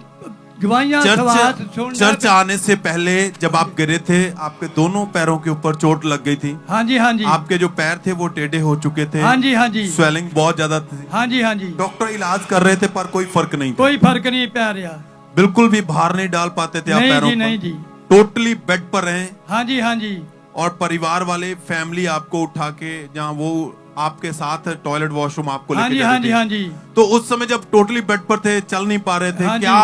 Speaker 13: गवाहियां सवात सुन
Speaker 4: चर्च आने से पहले जब आप गिरे थे आपके दोनों पैरों के ऊपर चोट लग गई थी।
Speaker 13: हाँ जी, हाँ जी।
Speaker 4: आपके जो पैर थे वो टेढ़े हो चुके थे।
Speaker 13: हाँ जी, हाँ जी।
Speaker 4: स्वेलिंग बहुत ज्यादा थी।
Speaker 13: हाँ जी, हाँ जी।
Speaker 4: डॉक्टर इलाज कर रहे थे पर कोई फर्क नहीं था।
Speaker 13: कोई फर्क नहीं पै रहा।
Speaker 4: बिल्कुल भी भार नहीं डाल पाते थे आप पैरों पर।
Speaker 13: नहीं जी।
Speaker 4: टोटली बेड पर रहे।
Speaker 13: हाँ जी, हाँ जी।
Speaker 4: और परिवार वाले फैमिली आपको उठा के जहाँ वो आपके साथ टॉयलेट वॉशरूम आपको
Speaker 13: हाँ
Speaker 4: लेके
Speaker 13: जी,
Speaker 4: जाती
Speaker 13: हाँ जी,
Speaker 4: थी।
Speaker 13: हाँ जी।
Speaker 4: तो उस समय जब टोटली बेड पर थे चल नहीं पा रहे थे,
Speaker 13: हाँ
Speaker 4: क्या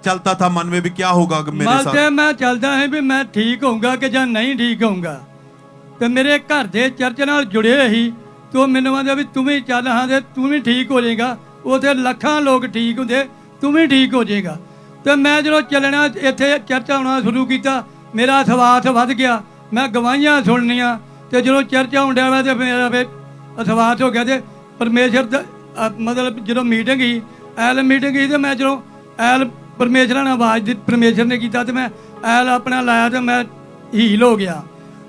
Speaker 4: चलता था मन में भी क्या होगा मेरे साथ?
Speaker 13: मैं चलता है भी मैं ठीक होऊंगा कि ਜਾਂ नहीं ठीक होऊंगा। तो मेरे घर दे चर्च नाल जुड़े ही तो मैनू आंदे भी तू भी चल हाँ ते तू भी ठीक हो जाएगा। उथे ਲੱਖਾਂ लोग ठीक होंदे, तू भी ठीक हो जाएगा। तो मैं जो चलना इत्थे चर्च आउणा शुरू किया मेरा सवास वध गया। मैं गवाहियां सुननियां ते जो चर्च आउण डਿਆ ते मेरा फिर अथवास हो गया। तो परमेश्वर मतलब जो मीटिंग ही एल मीटिंग ही तो मैं जो एल परमेश्वर ने आवाज दी, परमेश्वर ने किया तो मैं एल अपना लाया तो मैं हील हो गया।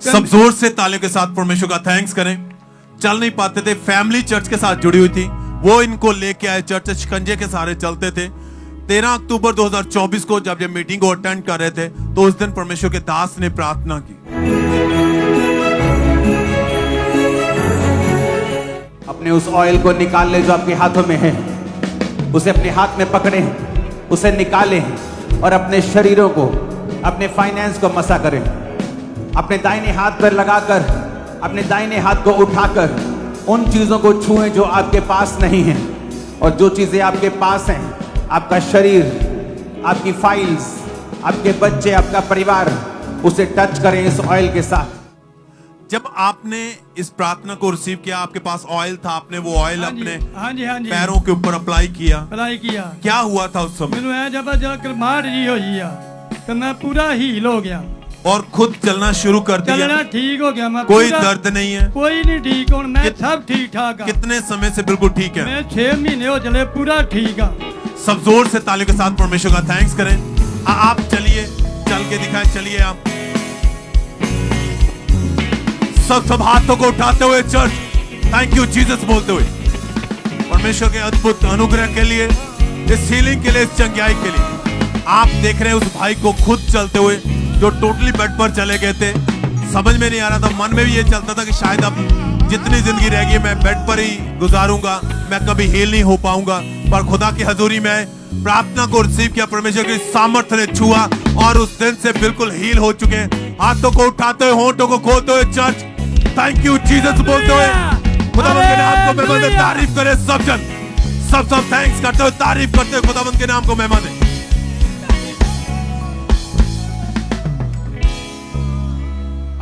Speaker 4: सब जोर से तालियों के साथ परमेश्वर का थैंक्स करें। चल नहीं पाते थे, फैमिली चर्च के साथ जुड़ी हुई थी, वो इनको लेके आए चर्च, शिकंजे के सहारे चलते थे। 13 अक्टूबर 2024 को जब ये मीटिंग को अटेंड कर रहे थे तो उस दिन परमेश्वर के दास ने प्रार्थना की।
Speaker 7: अपने उस ऑयल को निकाल ले जो आपके हाथों में है, उसे अपने हाथ में पकड़े, उसे निकालें और अपने शरीरों को, अपने फाइनेंस को मसा करें। अपने दाहिने हाथ पर लगाकर, अपने दाहिने हाथ को उठाकर उन चीजों को छुएं जो आपके पास नहीं है, और जो चीजें आपके पास हैं, आपका शरीर, आपकी फाइल्स, आपके बच्चे, आपका परिवार, उसे टच करें इस ऑयल के साथ।
Speaker 4: जब आपने इस प्रार्थना को रिसीव किया, आपके पास ऑयल था, आपने वो ऑयल अपने
Speaker 13: हाँ जी, हाँ जी,
Speaker 4: पैरों के ऊपर अप्लाई किया। क्या हुआ था उस समय?
Speaker 13: मैंने जब करमाट जी हुई तो मैं पूरा हील हो गया
Speaker 4: और खुद चलना शुरू कर दिया।
Speaker 13: चलना ठीक हो गया। मैं
Speaker 4: कोई दर्द नहीं है,
Speaker 13: कोई नहीं ठीक हूं मैं सब ठीक ठाक।
Speaker 4: कितने समय से बिल्कुल ठीक है?
Speaker 13: मैं 6 महीने हो चले पूरा ठीक है।
Speaker 4: सब जोर से तालियों के साथ परमेश्वर का थैंक्स करें। आप चलिए, चल के दिखाएं, चलिए आप सब हाथों को उठाते हुए चर्च थैंक यू जीसस बोलते हुए परमेश्वर के अद्भुत अनुग्रह के लिए, इस हीलिंग के लिए, इस चंगाई के लिए। आप देख रहे हैं उस भाई को खुद चलते हुए जो टोटली बेड पर चले गए थे। समझ में नहीं आ रहा था, मन में भी ये चलता था कि शायद अब जितनी जिंदगी रहेगी मैं बेड पर ही गुजारूंगा, मैं कभी हील नहीं हो पाऊंगा। पर खुदा की हजूरी में प्रार्थना को रिसीव किया, परमेश्वर की सामर्थ्य ने छुआ और उस दिन से बिल्कुल हील हो चुके हैं। हाथों को उठाते हुए, होंठों को खोलते हुए चर्च थैंक यू जीसस बोलते हुए खुदावंद के नाम को महिमा दे। तारीफ करें सब जन, सब थैंक्स करते हुए, तारीफ करते हुए खुदावंद के नाम को महिमा दे।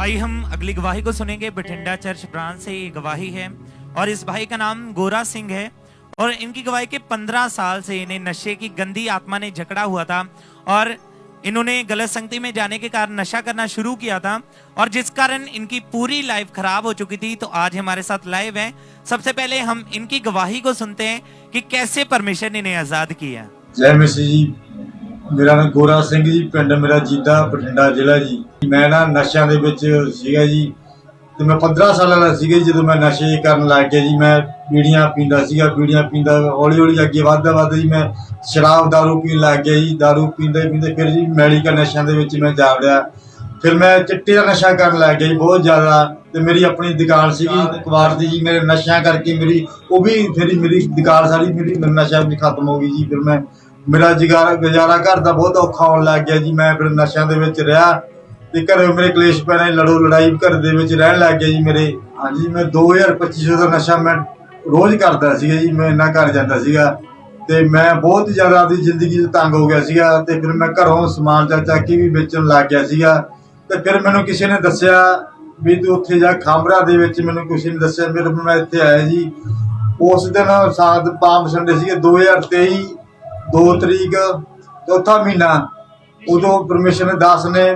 Speaker 10: आइए हम अगली गवाही को सुनेंगे। बठिंडा चर्च ब्रांच से ये गवाही है और इस भाई का नाम गोरा सिंह है और इनकी गवाही के 15 साल से इन्हें नशे की गंदी आत्मा ने जकड़ा हुआ था और इन्होंने गलत संगति में जाने के कारण नशा करना शुरू किया था और जिस कारण इनकी पूरी लाइफ खराब हो चुकी थी। तो आज हमारे साथ लाइव हैं। सबसे पहले हम इनकी गवाही को सुनते हैं कि कैसे परमेश्वर ने इन्हें आजाद किया।
Speaker 14: जय मसीह जी। मेरा नाम गोरा सिंह जी, पिंड मेरा जीदा, बठिंडा जिला जी। मैं ना नशा ਦੇ ਵਿੱਚ ਸੀਗਾ ਜੀ ਤੇ ਮੈਂ 15 ਸਾਲਾਂ ਦਾ ਸੀਗਾ ਜਦੋਂ ਮੈਂ ਨਸ਼ੇ ਕਰਨ ਲੱਗ ਗਿਆ ਜੀ। ਮੈਂ ਬੀੜੀਆਂ ਪੀਂਦਾ ਸੀਗਾ, ਬੀੜੀਆਂ ਪੀਂਦਾ ਹੌਲੀ ਹੌਲੀ ਅੱਗੇ ਵੱਧਦਾ ਜੀ ਮੈਂ ਸ਼ਰਾਬ ਦਾਰੂ ਪੀਣ ਲੱਗ ਗਿਆ ਜੀ। ਦਾਰੂ ਪੀਂਦੇ ਪੀਂਦੇ ਫਿਰ ਜੀ ਮੈਡੀਕਲ ਨਸ਼ਿਆਂ ਦੇ ਵਿੱਚ ਮੈਂ ਜਾ ਵੜਿਆ। ਫਿਰ ਮੈਂ ਚਿੱਟੇ ਦਾ ਨਸ਼ਾ ਕਰਨ ਲੱਗ ਗਿਆ ਜੀ ਬਹੁਤ ਜ਼ਿਆਦਾ। ਤੇ ਮੇਰੀ ਆਪਣੀ ਦੁਕਾਨ ਸੀਗੀ ਕਬਾੜ ਦੀ ਜੀ, ਮੇਰੇ ਨਸ਼ਿਆਂ ਕਰਕੇ ਮੇਰੀ ਉਹ ਵੀ ਫਿਰ ਮੇਰੀ ਦੁਕਾਨ ਸਾਰੀ ਮੇਰੀ ਨਸ਼ਾ ਵੀ ਖਤਮ ਹੋ ਗਈ ਜੀ। ਫਿਰ ਮੈਂ ਮੇਰਾ ਗੁਜ਼ਾਰਾ ਘਰ ਦਾ ਬਹੁਤ ਔਖਾ ਹੋਣ ਲੱਗ ਗਿਆ ਜੀ। ਮੈਂ ਫਿਰ ਨਸ਼ਿਆਂ ਦੇ ਵਿੱਚ ਰਿਹਾ ਤੇ ਘਰੇ ਮੇਰੇ ਕਲੇਸ਼ ਪੈਣੇ, ਲੜੋ ਲੜਾਈ ਘਰ ਦੇ ਵਿੱਚ ਰਹਿਣ ਲੱਗ ਗਿਆ ਜੀ ਮੇਰੇ। ਹਾਂਜੀ ਮੈਂ 2000-2500 ਦਾ ਨਸ਼ਾ ਮੈਂ ਰੋਜ਼ ਕਰਦਾ ਸੀਗਾ ਜੀ। ਮੈਂ ਇੰਨਾ ਘਰ ਜਾਂਦਾ ਸੀਗਾ ਤੇ ਮੈਂ ਬਹੁਤ ਜ਼ਿਆਦਾ ਆਪਣੀ ਜ਼ਿੰਦਗੀ 'ਚ ਤੰਗ ਹੋ ਗਿਆ ਸੀਗਾ ਤੇ ਫਿਰ ਮੈਂ ਘਰੋਂ ਸਮਾਨ ਚੱਕ ਕੇ ਵੀ ਵੇਚਣ ਲੱਗ ਗਿਆ ਸੀਗਾ ਤੇ ਫਿਰ ਮੈਨੂੰ ਕਿਸੇ ਨੇ ਦੱਸਿਆ ਵੀ ਤੂੰ ਉੱਥੇ ਜਾ ਖਾਂਬਰਾ ਦੇ ਵਿੱਚ, ਮੈਨੂੰ ਕਿਸੇ ਨੇ ਦੱਸਿਆ, ਮੇਰੇ ਮੈਂ ਇੱਥੇ ਆਇਆ ਜੀ। ਉਸ ਦਿਨ ਸਾਧ ਪਾਮ ਸੰਡੇ ਸੀਗੇ 2023 2 ਤਰੀਕ 4ਵਾਂ ਮਹੀਨਾ। ਉਦੋਂ ਪਰਮੇਸ਼ਰ ਦਾਸ ਨੇ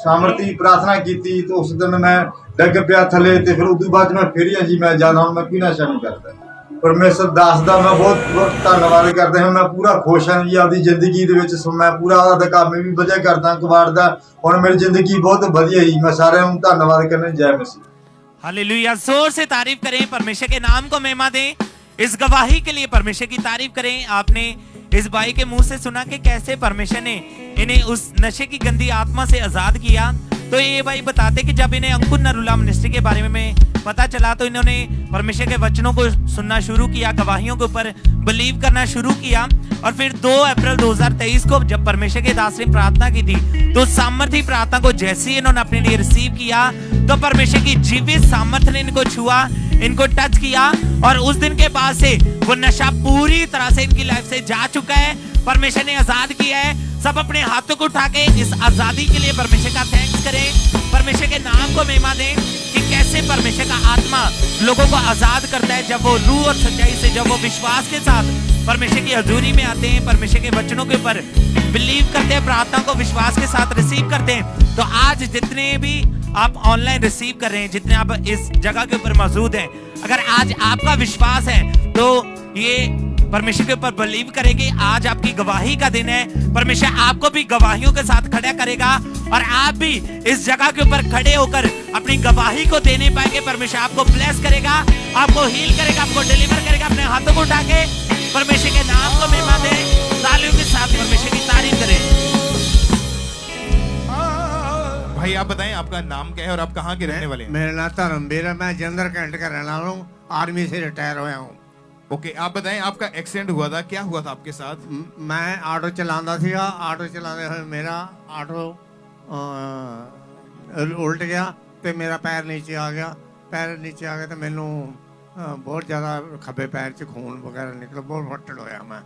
Speaker 14: ਸਾਮਰਤੀ ਪ੍ਰਾਰਥਨਾ ਕੀਤੀ ਤੇ ਉਸ ਦਿਨ ਮੈਂ ਡਿੱਗ ਪਿਆ ਥੱਲੇ ਤੇ ਫਿਰ ਉਦੋਂ ਬਾਅਦ ਮੈਂ ਫੇਰਿਆ ਜੀ। ਮੈਂ ਜਿਆਦਾ ਹੁਣ ਮੈਂ ਕੋਈ ਨਸ਼ਾ ਨਹੀਂ ਕਰਦਾ। ਪਰਮੇਸ਼ਰ ਦਾਸ ਦਾ ਮੈਂ ਬਹੁਤ ਬਹੁਤ ਧੰਨਵਾਦ ਕਰਦਾ ਹਾਂ। ਮੈਂ ਪੂਰਾ ਖੁਸ਼ ਹਾਂ ਜੀ ਆਪਦੀ ਜ਼ਿੰਦਗੀ ਦੇ ਵਿੱਚ। ਮੈਂ ਪੂਰਾ ਆਪਦਾ ਕੰਮ ਵੀ ਵਧੀਆ ਕਰਦਾ ਕਬਾੜ ਦਾ। ਹੁਣ ਮੇਰੀ ਜ਼ਿੰਦਗੀ ਬਹੁਤ ਵਧੀਆ ਜੀ। मैं सारे धन्यवाद करने जय मसीह।
Speaker 10: हालेलुया, जोर से तारीफ करें, परमेश्वर के नाम को महिमा दें। इस गवाही के लिए परमेश्वर की तारीफ करें। आपने इस भाई के मुंह से सुना कि कैसे परमेश्वर ने इन्हें उस नशे की गंदी आत्मा से आजाद किया। तो ये भाई बताते कि जब इन्हें अंकुर नरूला मिनिस्ट्री के बारे में पता चला तो इन्होंने परमेश्वर के वचनों को सुनना शुरू किया, गवाहियों के ऊपर बिलीव करना शुरू किया। और फिर 2 अप्रैल 2023 को जब परमेश्वर के दास ने प्रार्थना की थी तो सामर्थी प्रार्थना को जैसे ही इन्होंने अपने लिए रिसीव किया तो परमेश्वर की जीवित सामर्थ्य ने इनको छुआ, इनको टच किया और उस दिन के बाद से वो नशा पूरी तरह से इनकी लाइफ से जा चुका है। परमेश्वर ने आजाद किया है। सब अपने हाथों को उठा के इस आजादी के लिए परमेश्वर का थैंक्स करें। परमेश्वर के नाम को महिमा दें कि कैसे परमेश्वर का आत्मा लोगों को आजाद करता है जब वो रूह और सच्चाई से, जब वो विश्वास के साथ परमेश्वर की हजूरी में आते हैं, परमेश्वर के वचनों के ऊपर बिलीव करते हैं, प्रार्थना को विश्वास के साथ रिसीव करते हैं। तो आज जितने भी आप ऑनलाइन रिसीव कर रहे हैं, जितने आप इस जगह के ऊपर मौजूद हैं, अगर आज आपका विश्वास है तो ये परमेश्वर के ऊपर बिलीव करेंगे। आज आपकी गवाही का दिन है। परमेश्वर आपको भी गवाहियों के साथ खड़ा करेगा और आप भी इस जगह के ऊपर खड़े होकर अपनी गवाही को देने पाएंगे। परमेश्वर आपको ब्लेस करेगा, आपको हील करेगा, आपको डिलीवर करेगा। अपने हाथों को उठा के परमेश्वर के नाम को महिमा दें, तालियों के साथ परमेश्वर की तारीफ करें।
Speaker 1: भाई आप बताएं आपका नाम क्या है और आप कहाँ के रहने वाले हैं?
Speaker 15: मेरा नाम धर्मवीर है। मैं जलंधर कैंट का रहने वाला हूँ। आर्मी से रिटायर हुआ हूँ।
Speaker 1: ओके, आप बताएं आपका एक्सीडेंट हुआ था, क्या हुआ था आपके साथ?
Speaker 15: मैं ऑटो चलाता था। ऑटो चलाते हुए मेरा ऑटो उल्ट गया तो मेरा पैर नीचे आ गया। पैर नीचे आ गया तो मैनू बहुत ज़्यादा खब्बे पैर से खून वगैरह निकला, बहुत फट्टड़ होया। मैं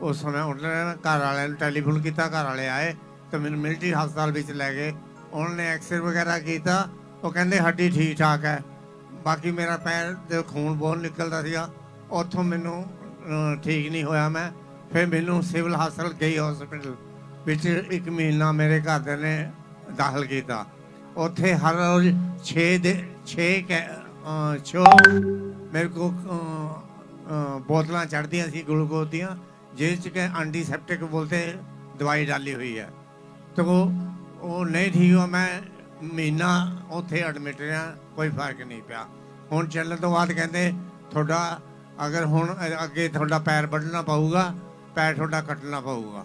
Speaker 15: उस समय उठ घर वाले टेलीफोन किया, घर वाले आए तो मैंने मिलिट्री हस्पताल में ले गए। उन्होंने एक्सरे वगैरह किया, वो कहते हड्डी ठीक ठाक है। बाकी मेरा पैर जो खून बहुत निकलता था उतों मैनू ठीक नहीं होया। मैं फिर मैनू सिविल हॉस्पिटल गई, हॉस्पिटल विच 1 महीना मेरे घरदे ने दाखिल किया। उत्थे हर रोज़ 6 मेरे को बोतल चढ़दियाँ सी ग्लूकोज दियाँ, जिस एंटीसेप्टिक बोलते दवाई डाली हुई है। तो वो नहीं ठीक हुआ। मैं महीना उत्थे एडमिट रहा, कोई फर्क नहीं पिया। हुण चलने तो बाद कहते थोड़ा अगर हुण अगे थोड़ा पैर बढ़ना पऊगा, पैर थोड़ा कटना पऊगा।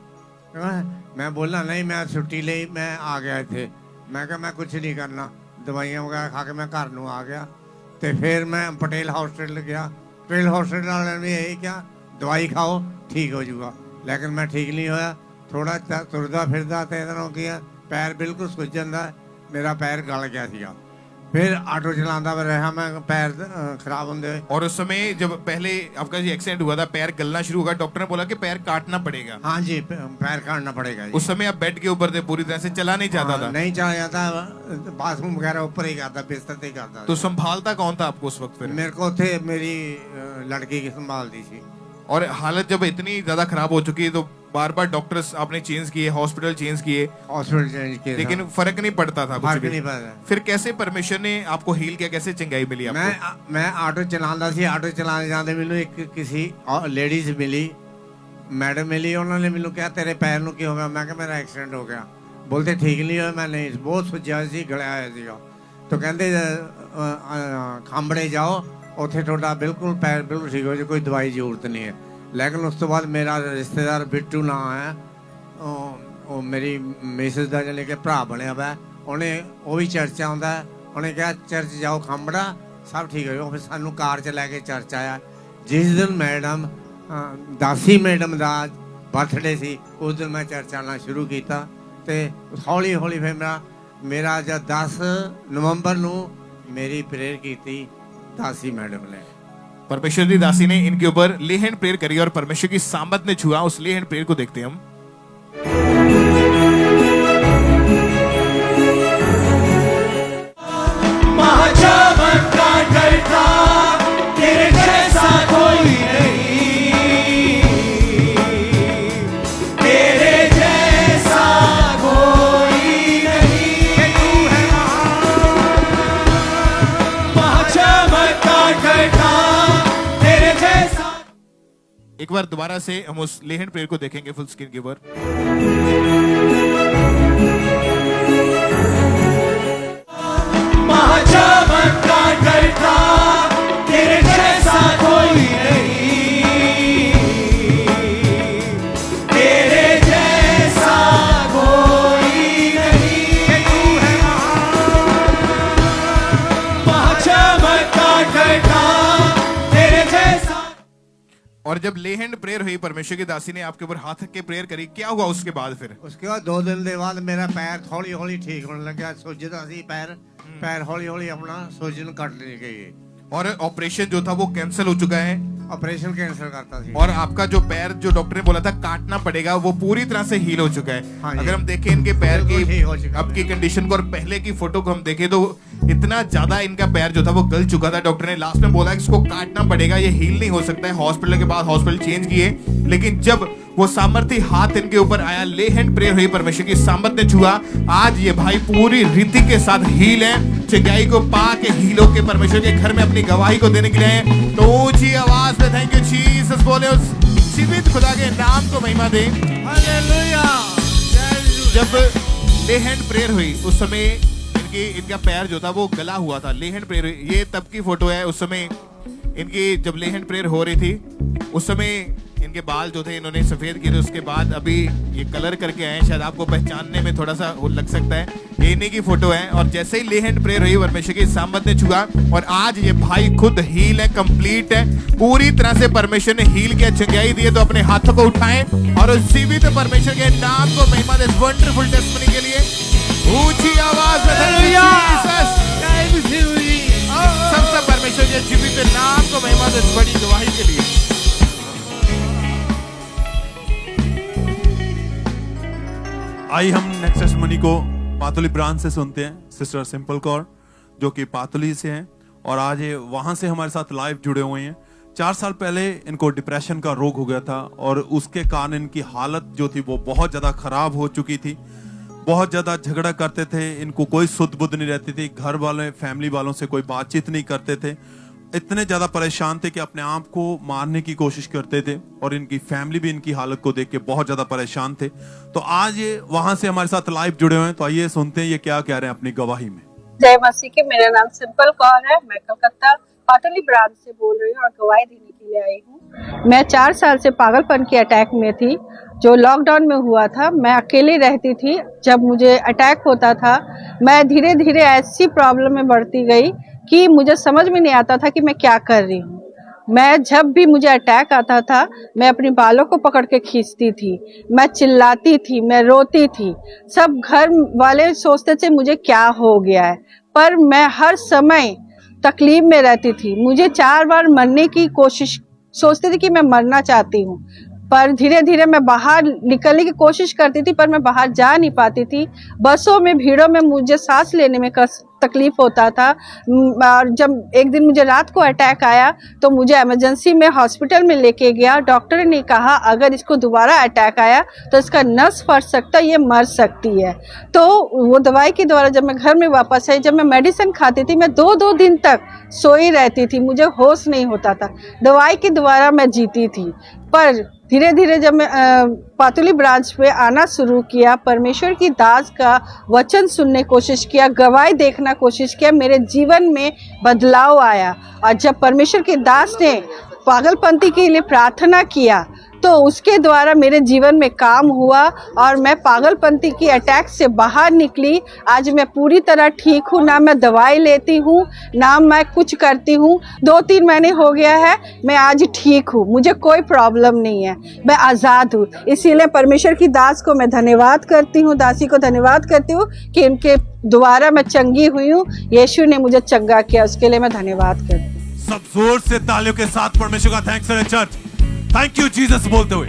Speaker 15: मैं बोला नहीं, मैं छुट्टी ली, मैं आ गया इत्थे। मैं कहा मैं कुछ नहीं करना, दवाइयाँ वगैरह खा के मैं घर नूं आ गया। तो फिर मैं पटेल हॉस्पिटल गया। पटेल हॉस्पिटल वाले ने यही क्या दवाई खाओ ठीक हो जाऊगा, लेकिन मैं ठीक नहीं होया। थोड़ा तुरदा फिरदा तो इधर हो गया, पैर बिल्कुल सुज जाता, मेरा पैर गल गया था। फिर ऑटो चलाता रहा मैं, पैर खराब होंगे।
Speaker 1: और उस समय जब पहले आपका जी एक्सीडेंट हुआ था, पैर गलना शुरू होगा, डॉक्टर ने बोला कि पैर काटना पड़ेगा।
Speaker 15: हाँ जी, पैर काटना पड़ेगा जी।
Speaker 1: उस समय आप बेड के ऊपर थे, पूरी तरह से चला नहीं जाता था?
Speaker 15: नहीं चला जाता, बाथरूम वगैरह ऊपर ही करता, बिस्तर पे ही करता।
Speaker 1: तो संभालता कौन था आपको उस वक्त?
Speaker 15: मेरे को थे मेरी लड़की की संभालती थी।
Speaker 1: और हालत जब इतनी ज्यादा खराब हो चुकी है तो बार बार डॉक्टर्स आपने चेंज किए, हॉस्पिटल चेंज किए, लेकिन फर्क नहीं पड़ता था,
Speaker 15: फर्क नहीं पड़ता।
Speaker 1: फिर कैसे परमेश्वर ने आपको हील किया, कैसे चंगाई मिली आपको?
Speaker 15: मैं ऑटो चलाता सी, ऑटो चलाने जाते मैनू एक किसी लेडीज मिली, मैडम मिली। उन्होंने मैनू कहा तेरे पैर नूं की हो गया? मैं कहा मेरा एक्सीडेंट हो गया। बोलते ठीक नहीं हुआ। मैं नहीं, बहुत सुजा सी, गलिया होया सीगा। तो कहते खांबड़े जाओ, उत्थे थोड़ा बिल्कुल पैर बिल्कुल ठीक हो जाए, कोई दवाई की जरूरत नहीं है। लेकिन उस तो बाद मेरा रिश्तेदार बिट्टू ना है, वो मेरी मिसिस का जाने के भरा बनया वा, उन्हें वो भी चर्च आता है। उन्हें कहा चर्च जाओ खांबड़ा, सब ठीक हो जाओ। फिर सानू कार च लैके चर्च आया। जिस दिन मैडम दासी मैडम का बर्थडे सी, उस दिन मैं चर्च आना शुरू किया। तो हौली हौली फिर मेरा जब 10 नवंबर नू मेरी प्रेयर की दासी मैडम ने,
Speaker 1: परमेश्वर की दासी ने इनके ऊपर ले हैंड प्रेयर करी और परमेश्वर की सामत ने छुआ। उस ले हैंड प्रेयर को देखते हैं हम। एक बार दोबारा से हम उस ले हैंड प्रेयर को देखेंगे फुल स्क्रीन के ऊपर।
Speaker 3: महाचमत्कार करता तेरे जैसा कोई नहीं, तेरे जैसा कोई नहीं। महाचमत्कार करता तेरे जैसा।
Speaker 1: और जब ले हैंड प्रेयर हुई, परमेश्वर की दासी ने आपके ऊपर हाथ रख के प्रेयर करी, क्या हुआ उसके बाद? फिर
Speaker 15: उसके बाद 2 दिन के बाद मेरा पैर हौली हौली ठीक होने लगा। सुजदा सी पैर हौली हौली अपना सूजन कट ली गई।
Speaker 1: और ऑपरेशन जो था वो कैंसिल हो चुका है।
Speaker 15: ऑपरेशन कैंसिल करता थी।
Speaker 1: और आपका जो पैर जो डॉक्टर ने बोला था काटना पड़ेगा, वो पूरी तरह से हील हो चुका है।
Speaker 15: हाँ,
Speaker 1: अगर हम देखें इनके पैर की अब की कंडीशन को और पहले की फोटो को हम देखें तो इतना ज्यादा इनका पैर जो था वो गल चुका था। डॉक्टर ने लास्ट में बोला कि इसको काटना पड़ेगा, ये हील नहीं हो सकता है। हॉस्पिटल के बाद हॉस्पिटल चेंज किए, लेकिन जब वो सामर्थ्य हाथ इनके ऊपर आया, ले हैंड प्रेयर हुई, परमेश्वर की सामर्थ ने छुआ, आज ये भाई पूरी रीति के साथ हील है। चंगाई को पा के हील होके परमेश्वर के घर में अपनी गवाही को देने के लिए हैं। तो ऊंची आवाज में थैंक यू जीसस बोले, उस जीवित खुदा के नाम को महिमा दे। हालेलुया। जब ले हैंड प्रेयर हुई उस समय इनका पैर जो था वो गला हुआ था। ले हैंड प्रेयर हुई, ये तब की फोटो है। उस समय इनकी जब ले हैंड प्रेयर हो रही थी, उस समय इनके बाल जो थे इन्होंने सफेद किए थे। उसके बाद अभी ये कलर करके आए, शायद आपको पहचानने में थोड़ा सा लग सकता है, ये इन्हीं की फोटो है। और जैसे ही ले हैंड प्रेयर हुई, परमेश्वर की सामर्थ ने छुआ और आज ये भाई खुद हील है, कंप्लीट है, पूरी तरह से परमेश्वर ने हील किया, चंगाई दी है। तो अपने हाथों को उठाएं और उस जीवित परमेश्वर के नाम को महिमा दे, वंडरफुल टेस्टिमनी के लिए ऊंची आवाज में सब परमेश्वर के जीवित नाम को महिमा दे, बड़ी गवाही के लिए।
Speaker 4: आइए हम नेक्स्ट टेस्टिमनी को पातुली ब्रांच से सुनते हैं। सिस्टर सिंपल कौर जो कि पातुली से हैं और आज ये वहां से हमारे साथ लाइव जुड़े हुए हैं। 4 साल पहले इनको डिप्रेशन का रोग हो गया था और उसके कारण इनकी हालत जो थी वो बहुत ज्यादा खराब हो चुकी थी। बहुत ज्यादा झगड़ा करते थे, इनको कोई सुध बुध नहीं रहती थी, घर वाले फैमिली वालों से कोई बातचीत नहीं करते थे। इतने ज्यादा परेशान थे कि अपने आप को मारने की कोशिश करते थे और इनकी फैमिली भी इनकी हालत को देख के बहुत ज्यादा परेशान थे। तो आज ये वहां से हमारे साथ लाइव जुड़े हुए हैं, तो आइए सुनते हैं ये क्या कह रहे हैं अपनी गवाही में।
Speaker 16: जय मसीह की। मेरा नाम सिंपल कौर है, मैं कलकत्ता पातुली ब्रांच से बोल रही हूँ और गवाही देने के लिए आई हूँ। मैं 4 साल से पागलपन के अटैक में थी, जो लॉकडाउन में हुआ था। मैं अकेली रहती थी। जब मुझे अटैक होता था, मैं धीरे धीरे ऐसी प्रॉब्लम में बढ़ती गई कि मुझे समझ में नहीं आता था कि मैं क्या कर रही हूँ। मैं जब भी मुझे अटैक आता था, मैं अपने बालों को पकड़ के खींचती थी, मैं चिल्लाती थी, मैं रोती थी। सब घर वाले सोचते थे मुझे क्या हो गया है, पर मैं हर समय तकलीफ में रहती थी। मुझे 4 बार मरने की कोशिश, सोचती थी कि मैं मरना चाहती हूँ, पर धीरे धीरे मैं बाहर निकलने की कोशिश करती थी, पर मैं बाहर जा नहीं पाती थी। बसों में, भीड़ों में मुझे सांस लेने में तकलीफ होता था। और जब एक दिन मुझे रात को अटैक आया तो मुझे इमरजेंसी में हॉस्पिटल में लेके गया। डॉक्टर ने कहा अगर इसको दोबारा अटैक आया तो इसका नस फट सकता है, ये मर सकती है। तो वो दवाई के द्वारा जब मैं घर में वापस आई, जब मैं मेडिसिन खाती थी, मैं 2-2 दिन तक सोई रहती थी, मुझे होश नहीं होता था। दवाई के द्वारा मैं जीती थी। पर धीरे धीरे जब मैं पातुली ब्रांच पे आना शुरू किया, परमेश्वर की दास का वचन सुनने कोशिश किया, गवाही देखना कोशिश किया, मेरे जीवन में बदलाव आया। और जब परमेश्वर की दास ने पागलपंती के लिए प्रार्थना किया तो उसके द्वारा मेरे जीवन में काम हुआ और मैं पागलपंती की अटैक से बाहर निकली। आज मैं पूरी तरह ठीक हूँ, ना मैं दवाई लेती हूँ, ना मैं कुछ करती हूँ। 2-3 महीने हो गया है, मैं आज ठीक हूँ, मुझे कोई प्रॉब्लम नहीं है, मैं आज़ाद हूँ। इसीलिए परमेश्वर की दास को मैं धन्यवाद करती हूँ, दासी को धन्यवाद करती हूँ कि उनके द्वारा मैं चंगी हुई हूँ। यीशु ने मुझे चंगा किया, उसके लिए मैं धन्यवाद करती हूँ।
Speaker 4: सब जोर से तालियों के साथ परमेश्वर का थैंक्स करें चर्च। थैंक यू जीसस बोलते हुए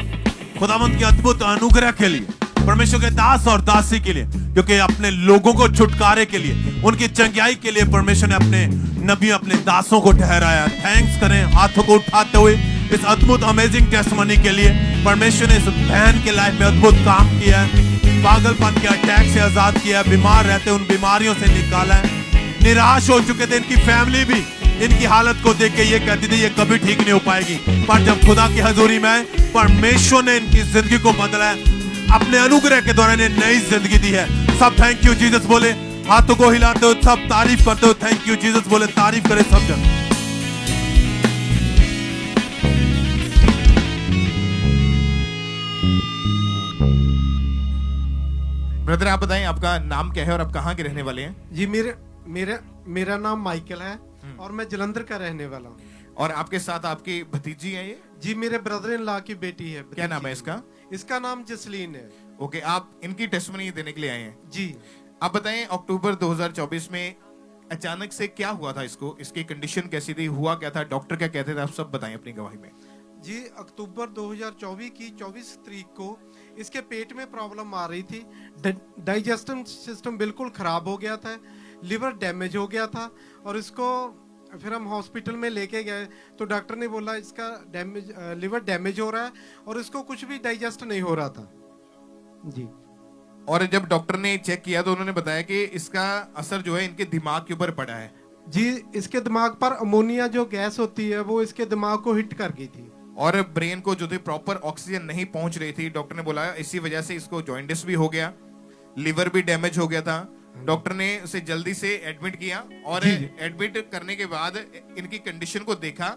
Speaker 4: खुदावंत के अद्भुत अनुग्रह के लिए, परमेश्वर के दास और दासी के लिए, क्योंकि अपने लोगों को छुटकारे के लिए, उनकी चंगाई के लिए परमेश्वर ने अपने नबी, अपने दासों को ठहराया। थैंक्स करें हाथों को उठाते हुए इस अद्भुत अमेजिंग टेस्टिमनी के लिए। परमेश्वर ने इस बहन के लाइफ में अद्भुत काम किया है, पागलपन के अटैक से आजाद किया, बीमार रहते उन बीमारियों से निकाला है, निराश हो चुके थे इनकी फैमिली भी, इनकी हालत को देख के ये कहती थी ये कभी ठीक नहीं हो पाएगी, पर जब खुदा की हजूरी में परमेश्वर ने इनकी जिंदगी को बदला है, अपने अनुग्रह के द्वारा इन्हें नई जिंदगी दी है। सब थैंक यू जीसस बोले, हाथों को हिलाते हो, सब तारीफ करते हो, थैंक यू जीसस बोले, तारीफ करे सब जन।
Speaker 1: ब्रदर आप बताएं आपका नाम क्या है और आप कहाँ के रहने वाले हैं?
Speaker 17: जी मेरा नाम माइकल है और मैं जलंधर का रहने वाला हूँ।
Speaker 1: और आपके साथ आपकी भतीजी है ये?
Speaker 17: जी मेरे ब्रदर इन लॉ की बेटी है।
Speaker 1: क्या नाम है इसका?
Speaker 17: इसका नाम जसलीन है।
Speaker 1: ओके, आप इनकी टेस्टिमनी देने के लिए आए हैं?
Speaker 17: जी।
Speaker 1: आप बताएं अक्टूबर 2024 में अचानक से क्या हुआ था इसको, इसकी कंडीशन कैसी थी, हुआ क्या था, डॉक्टर क्या कहते थे, आप सब बताएं अपनी गवाही में।
Speaker 17: जी अक्टूबर 2024 की 24 तारीख को इसके पेट में प्रॉब्लम आ रही थी, डाइजेस्टिव सिस्टम बिल्कुल खराब हो गया था, लिवर डैमेज हो गया था और इसको फिर हम हॉस्पिटल में लेके गए तो डॉक्टर ने बोला इसका लिवर डैमेज हो रहा है और इसको कुछ भी डाइजेस्ट नहीं हो रहा था। जी।
Speaker 1: और जब डॉक्टर ने चेक किया तो उन्होंने बताया कि इसका असर जो है इनके दिमाग के ऊपर पड़ा है।
Speaker 17: जी, इसके दिमाग पर अमोनिया जो गैस होती है वो इसके दिमाग को हिट कर गई थी
Speaker 1: और ब्रेन को जो थी प्रॉपर ऑक्सीजन नहीं पहुंच रही थी। डॉक्टर ने बोला इसी वजह से इसको जॉइंटिस भी हो गया, लिवर भी डैमेज हो गया था। डॉक्टर ने उसे जल्दी से एडमिट किया और एडमिट करने के बाद इनकी कंडीशन को देखा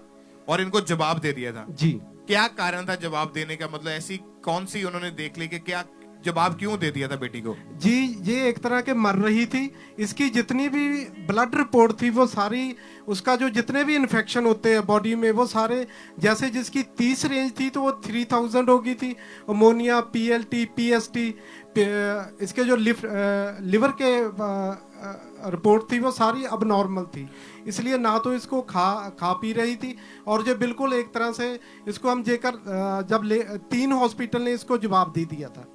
Speaker 1: और इनको जवाब दे दिया था।
Speaker 17: जी।
Speaker 1: क्या कारण था जवाब देने का, मतलब ऐसी कौन सी उन्होंने देख ली कि क्या जवाब क्यों दे दिया था बेटी को?
Speaker 17: जी, ये एक तरह के मर रही थी, इसकी जितनी भी ब्लड रिपोर्ट थी वो सारी, उसका जो जितने भी इन्फेक्शन होते हैं बॉडी में वो सारे, जैसे जिसकी 30 रेंज थी तो वो 3000 हो गई थी। अमोनिया, पीएलटी, पीएसटी, इसके जो लिवर के रिपोर्ट थी वो सारी अब नॉर्मल थी, इसलिए ना तो इसको खा पी रही थी और जो बिल्कुल एक तरह से इसको हम जब 3 हॉस्पिटल ने इसको जवाब दे दिया था।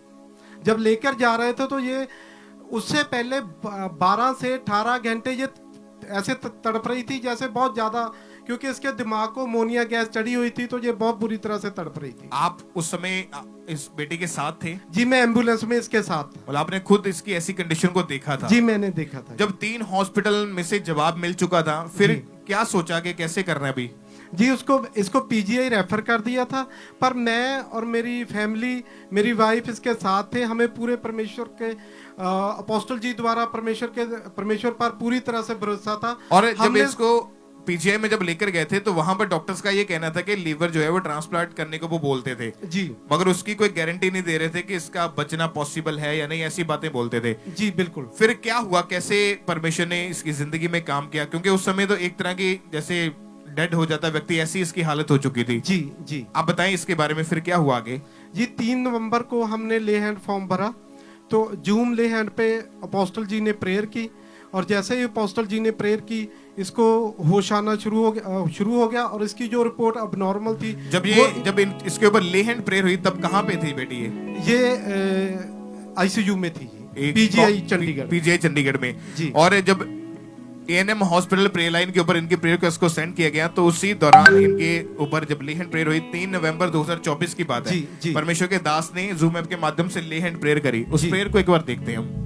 Speaker 17: जब लेकर जा रहे थे तो ये उससे पहले 12 से 18 घंटे ये ऐसे तड़प रही थी जैसे बहुत ज्यादा, क्योंकि इसके दिमाग को अमोनिया गैस चढ़ी हुई थी तो ये बहुत बुरी तरह से तड़प रही थी।
Speaker 1: आप उस समय इस बेटी के साथ थे?
Speaker 17: जी, मैं एम्बुलेंस में इसके साथ था।
Speaker 1: मतलब आपने खुद इसकी ऐसी कंडीशन को देखा था?
Speaker 17: जी, मैंने देखा था।
Speaker 1: जब 3 हॉस्पिटल में से जवाब मिल चुका था फिर क्या सोचा कि कैसे करना है अभी?
Speaker 17: जी, इसको पीजीआई रेफर कर दिया था, पर मैं और मेरी फैमिली, मेरी वाइफ इसके साथ थे। हमें पूरे परमेश्वर के अपोस्टल जी द्वारा परमेश्वर पर पूरी तरह से भरोसा था।
Speaker 1: और जब इसको पीजीआई में जब लेकर गए थे तो वहां पर डॉक्टर्स का ये कहना था कि लीवर जो है वो ट्रांसप्लांट करने को वो बोलते थे
Speaker 17: जी,
Speaker 1: मगर उसकी कोई गारंटी नहीं दे रहे थे कि इसका बचना पॉसिबल है या नहीं, ऐसी बातें बोलते थे।
Speaker 17: जी बिल्कुल।
Speaker 1: फिर क्या हुआ, कैसे परमेश्वर ने इसकी जिंदगी में काम किया? क्योंकि उस समय तो एक तरह की जैसे डेड हो जाता व्यक्ति, ऐसी इसकी हालत हो चुकी थी।
Speaker 17: जी जी।
Speaker 1: आप बताएं इसके बारे में, फिर क्या हुआ आगे?
Speaker 17: जी, 3 नवंबर को हमने ले हैंड फॉर्म भरा तो जूम ले हैंड पे अपोस्टल जी ने प्रेयर की और जैसे ही अपोस्टल जी ने प्रेयर की इसको होश आना शुरू हो गया और इसकी जो रिपोर्ट अब नॉर्मल थी।
Speaker 1: जब इसके ऊपर ले हैंड प्रेयर हुई तब कहाँ पे थी बेटी? ये
Speaker 17: आईसीयू में थी, पीजीआई चंडीगढ़।
Speaker 1: पीजीआई चंडीगढ़ में जी। और जब एएनएम हॉस्पिटल प्रेयर लाइन के ऊपर इनकी प्रेयर को इसको सेंड किया गया तो उसी दौरान इनके ऊपर जब ले हैंड प्रेयर हुई, 3 नवंबर 2024 की बात है, परमेश्वर के दास ने जूम ऐप के माध्यम से ले हैंड प्रेयर करी। उस प्रेयर को एक बार देखते हैं हम।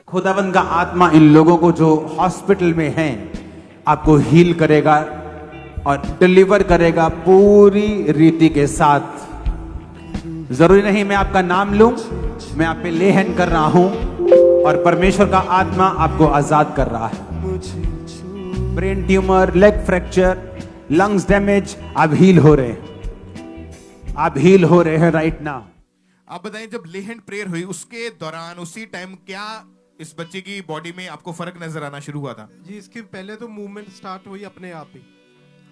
Speaker 7: खुदावंद का आत्मा इन लोगों को जो हॉस्पिटल में हैं आपको हील करेगा और डिलीवर करेगा पूरी रीति के साथ। जरूरी नहीं मैं आपका नाम लूं, मैं आप पे ले हैंड कर रहा हूं और परमेश्वर का आत्मा आपको आजाद कर रहा है। Brain tumour, leg fracture, lungs damage, आप हील हो रहे हैं, आप हील हो रहे हैं राइट नाउ।
Speaker 1: आप बताएं जब ले हैंड प्रेयर हुई उसके दौरान उसी टाइम क्या इस बच्चे की बॉडी में आपको फर्क नजर आना शुरू हुआ था?
Speaker 17: जी, इसके पहले तो मूवमेंट स्टार्ट हुई अपने आप ही।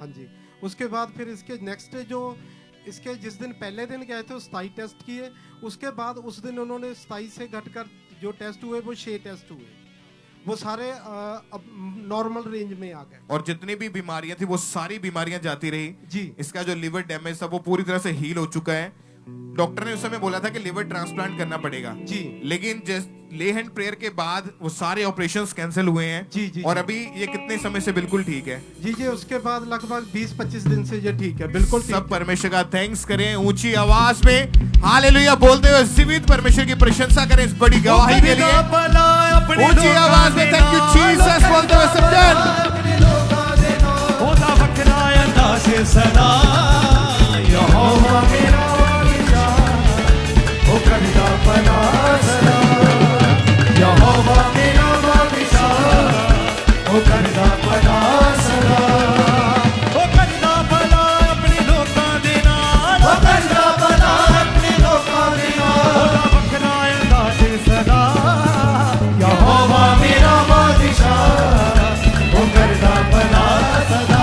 Speaker 17: हाँ जी। उसके बाद फिर इसके नेक्स्ट डे जो इसके जिस दिन पहले दिन गए थे स्थाई टेस्ट किए, उसके बाद उस दिन उन्होंने स्थाई से घटकर जो टेस्ट हुए वो 6 टेस्ट हुए, वो सारे अब नॉर्मल रेंज में आ गए
Speaker 1: और जितनी भी बीमारियां थी वो सारी बीमारियां जाती रही
Speaker 17: जी।
Speaker 1: इसका जो लिवर डैमेज था वो पूरी तरह से हील हो चुका है। डॉक्टर ने उस समय बोला था कि लिवर ट्रांसप्लांट करना पड़ेगा
Speaker 17: जी,
Speaker 1: लेकिन ले हैंड प्रेयर के बाद वो सारे ऑपरेशंस कैंसिल हुए हैं
Speaker 17: जी
Speaker 1: और अभी ये कितने समय से बिल्कुल ठीक है?
Speaker 17: जी उसके बाद लगभग 20-25 दिन से ये ठीक है, बिल्कुल ठीक।
Speaker 1: सब परमेश्वर का थैंक्स करें ऊंची आवाज में हालेलुया बोलते हुए जीवित परमेश्वर की प्रशंसा करें इस बड़ी गवाही के लिए। ऊंची आवाज में थैंक यू जीसस बोलते हुए सब जन।
Speaker 3: सदा यहोवा मेरा वालिदा ओ करदा भला सदा यहोवा मेरा वालिदा ओ करदा भला सदा ओ करदा भला अपने लोकां दे नाल ओ करदा भला अपने लोकां दे नाल ओदा वखरा अंदाज़ सदा यहोवा मेरा वालिदा ओ करदा भला सदा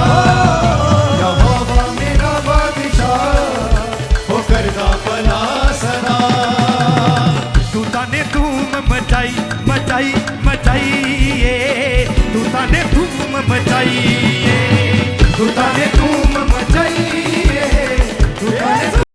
Speaker 3: मचाई मचाई मचाई तू ताने धूम मचाई